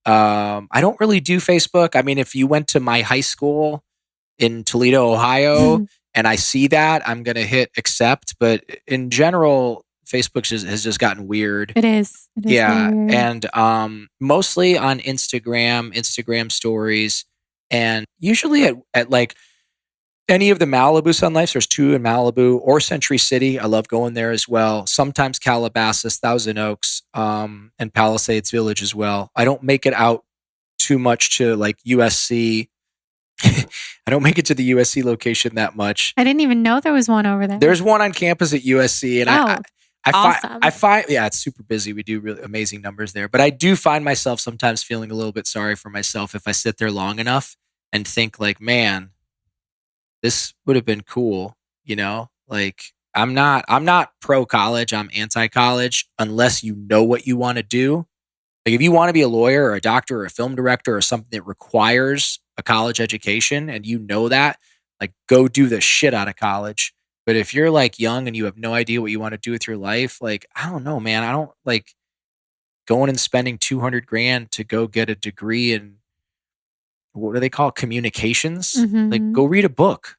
I don't really do Facebook. I mean, if you went to my high school in Toledo, Ohio, and I see that, I'm going to hit accept. But in general, Facebook has just gotten weird. It is. Yeah. Weird. And mostly on Instagram stories, and usually at like any of the Malibu SunLifes. There's 2 in Malibu or Century City. I love going there as well. Sometimes Calabasas, Thousand Oaks, and Palisades Village as well. I don't make it out too much to like USC. I don't make it to the USC location that much. I didn't even know there was one over there. There's one on campus at USC, and awesome. I find it's super busy. We do really amazing numbers there, but I do find myself sometimes feeling a little bit sorry for myself if I sit there long enough and think like, man, this would have been cool, Like I'm not pro college. I'm anti college unless you know what you want to do. Like if you want to be a lawyer or a doctor or a film director or something that requires a college education and you know that, like go do the shit out of college. But if you're like young and you have no idea what you want to do with your life, like, I don't know, man. I don't like going and spending $200,000 to go get a degree in, what do they call it? Communications? Mm-hmm. Like go read a book.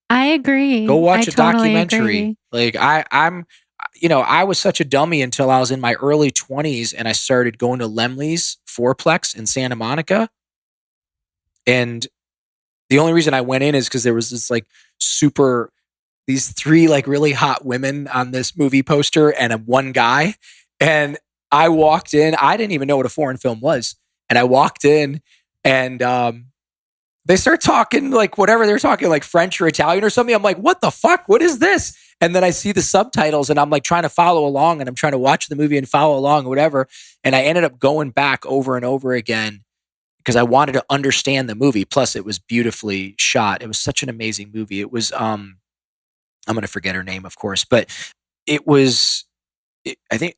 I agree. Go watch a totally documentary. Agree. Like I was such a dummy until I was in my early 20s and I started going to Lemley's Fourplex in Santa Monica. And the only reason I went in is because there was this like these 3 like really hot women on this movie poster and one guy. And I walked in, I didn't even know what a foreign film was. And I walked in and they start talking like whatever they're talking, like French or Italian or something. I'm like, what the fuck? What is this? And then I see the subtitles and I'm like trying to follow along and I'm trying to watch the movie and follow along or whatever. And I ended up going back over and over again because I wanted to understand the movie. Plus, it was beautifully shot. It was such an amazing movie. It was I'm going to forget her name, of course, but it was. I think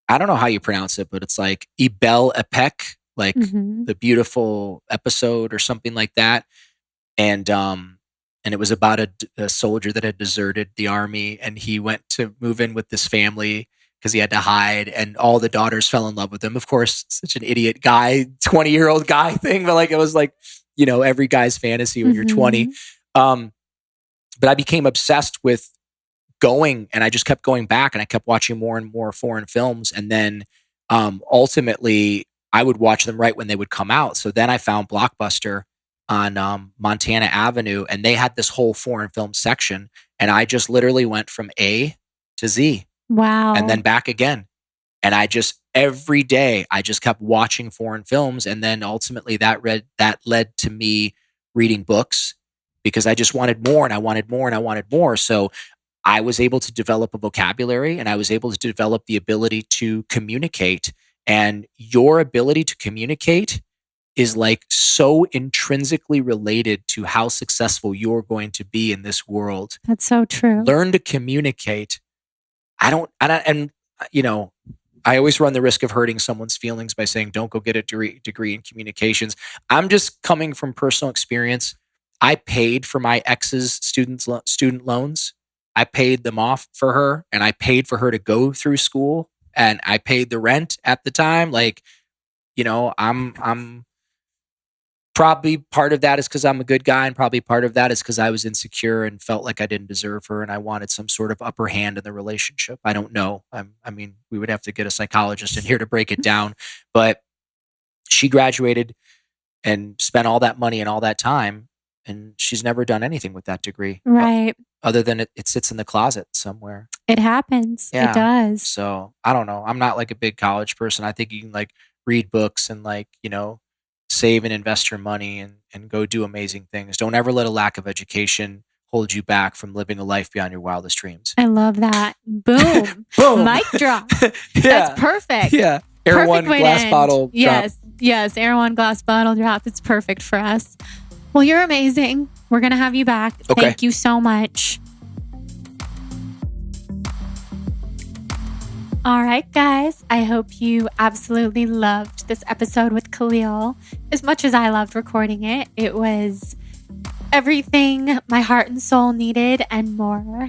I don't know how you pronounce it, but it's like Ibel Epec, like the beautiful episode or something like that. And it was about a soldier that had deserted the army, and he went to move in with this family because he had to hide, and all the daughters fell in love with him. Of course, such an idiot guy, 20-year-old guy thing, but like it was like, every guy's fantasy when you're 20. But I became obsessed with going, and I just kept going back, and I kept watching more and more foreign films, and then ultimately I would watch them right when they would come out. So then I found Blockbuster on Montana Avenue, and they had this whole foreign film section, and I just literally went from A to Z. Wow. And then back again. And every day I just kept watching foreign films, and then ultimately that led to me reading books, because I just wanted more, and I wanted more, and I wanted more. So I was able to develop a vocabulary, and I was able to develop the ability to communicate. And your ability to communicate is like so intrinsically related to how successful you're going to be in this world. That's so true. Learn to communicate. I always run the risk of hurting someone's feelings by saying, don't go get a degree in communications. I'm just coming from personal experience. I paid for my ex's student loans. I paid them off for her, and I paid for her to go through school, and I paid the rent at the time. Like, I'm probably part of that is because I'm a good guy, and probably part of that is because I was insecure and felt like I didn't deserve her, and I wanted some sort of upper hand in the relationship. I don't know. I mean, we would have to get a psychologist in here to break it down. But she graduated and spent all that money and all that time, and she's never done anything with that degree. Right. Other than it sits in the closet somewhere. It happens. Yeah. It does. So I don't know. I'm not like a big college person. I think you can like read books and like, save and invest your money and go do amazing things. Don't ever let a lack of education hold you back from living a life beyond your wildest dreams. I love that. Boom. Boom. Mic drop. Yeah. That's perfect. Yeah. Air Perfect one way to glass end. bottle drop. Yes. Air one glass bottle drop. It's perfect for us. Well, you're amazing. We're going to have you back. Okay. Thank you so much. All right, guys. I hope you absolutely loved this episode with Khalil as much as I loved recording it. It was everything my heart and soul needed and more.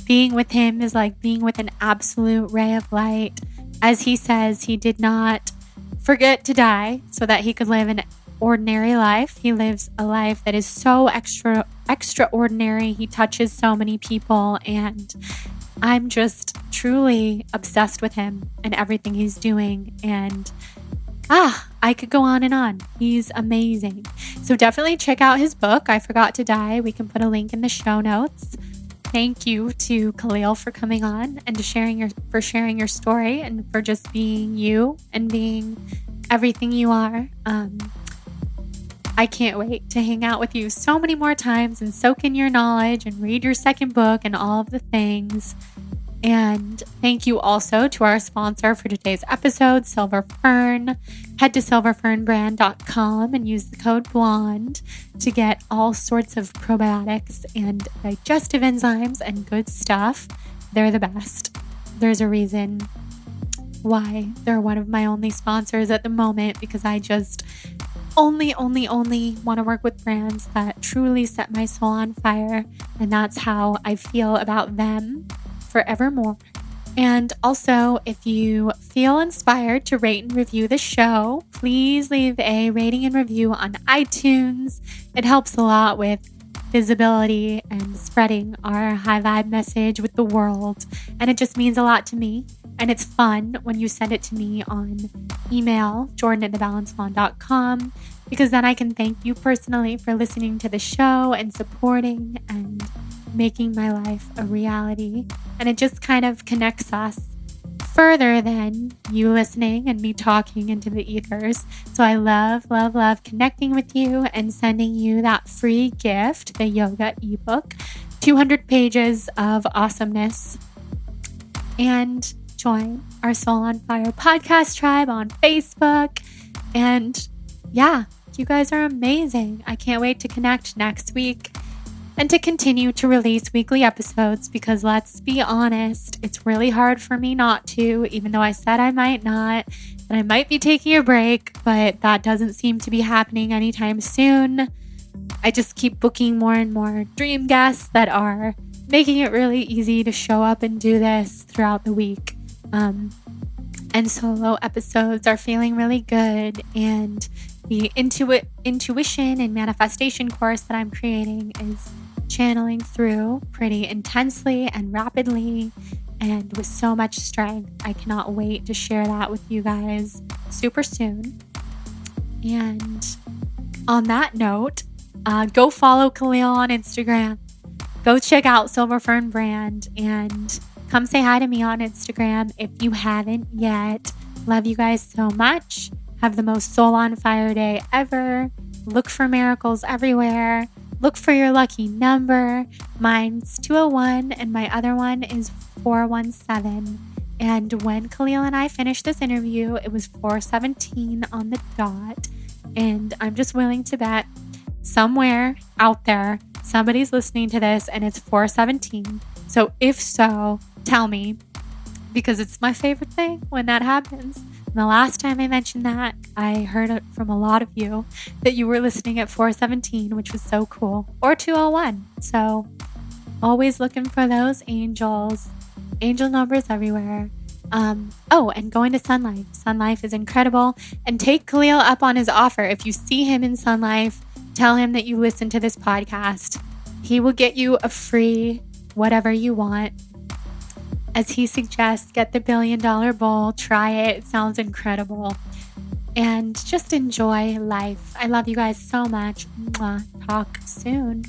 Being with him is like being with an absolute ray of light. As he says, he did not forget to die so that he could live an ordinary life. He lives a life that is so extraordinary. He touches so many people, and I'm just truly obsessed with him and everything he's doing. And I could go on and on. He's amazing. So definitely check out his book, I Forgot to Die. We can put a link in the show notes. Thank you to Khalil for coming on and sharing your story, and for just being you and being everything you are. I can't wait to hang out with you so many more times and soak in your knowledge and read your second book and all of the things. And thank you also to our sponsor for today's episode, Silver Fern. Head to silverfernbrand.com and use the code BLONDE to get all sorts of probiotics and digestive enzymes and good stuff. They're the best. There's a reason why they're one of my only sponsors at the moment, because I just only want to work with brands that truly set my soul on fire. And that's how I feel about them forevermore. And also, if you feel inspired to rate and review the show, please leave a rating and review on iTunes. It helps a lot with visibility and spreading our high vibe message with the world. And it just means a lot to me. And it's fun when you send it to me on email, jordan@thebalancedblonde.com, because then I can thank you personally for listening to the show and supporting and making my life a reality. And it just kind of connects us further than you listening and me talking into the ethers. So I love connecting with you and sending you that free gift, the yoga ebook, 200 pages of awesomeness. And join our Soul on Fire podcast tribe on Facebook. And yeah, you guys are amazing. I can't wait to connect next week and to continue to release weekly episodes because let's be honest, it's really hard for me not to, even though I said I might not, and I might be taking a break, but that doesn't seem to be happening anytime soon. I just keep booking more and more dream guests that are making it really easy to show up and do this throughout the week. And solo episodes are feeling really good, and the intuition and manifestation course that I'm creating is channeling through pretty intensely and rapidly and with so much strength. I cannot wait to share that with you guys super soon. And on that note, go follow Khalil on Instagram. Go check out Silver Fern Brand and come say hi to me on Instagram if you haven't yet. Love you guys so much. Have the most soul on fire day ever. Look for miracles everywhere. Look for your lucky number. Mine's 201 and my other one is 417. And when Khalil and I finished this interview, it was 417 on the dot. And I'm just willing to bet somewhere out there, somebody's listening to this and it's 417. So if so, tell me, because it's my favorite thing when that happens. And the last time I mentioned that, I heard it from a lot of you that you were listening at 417, which was so cool, or 201. So always looking for those angels, angel numbers everywhere. And going to SunLife. SunLife is incredible. And take Khalil up on his offer. If you see him in SunLife, tell him that you listen to this podcast. He will get you a free whatever you want. As he suggests, get the $1 billion bowl, try it. It sounds incredible. And just enjoy life. I love you guys so much. Mwah. Talk soon.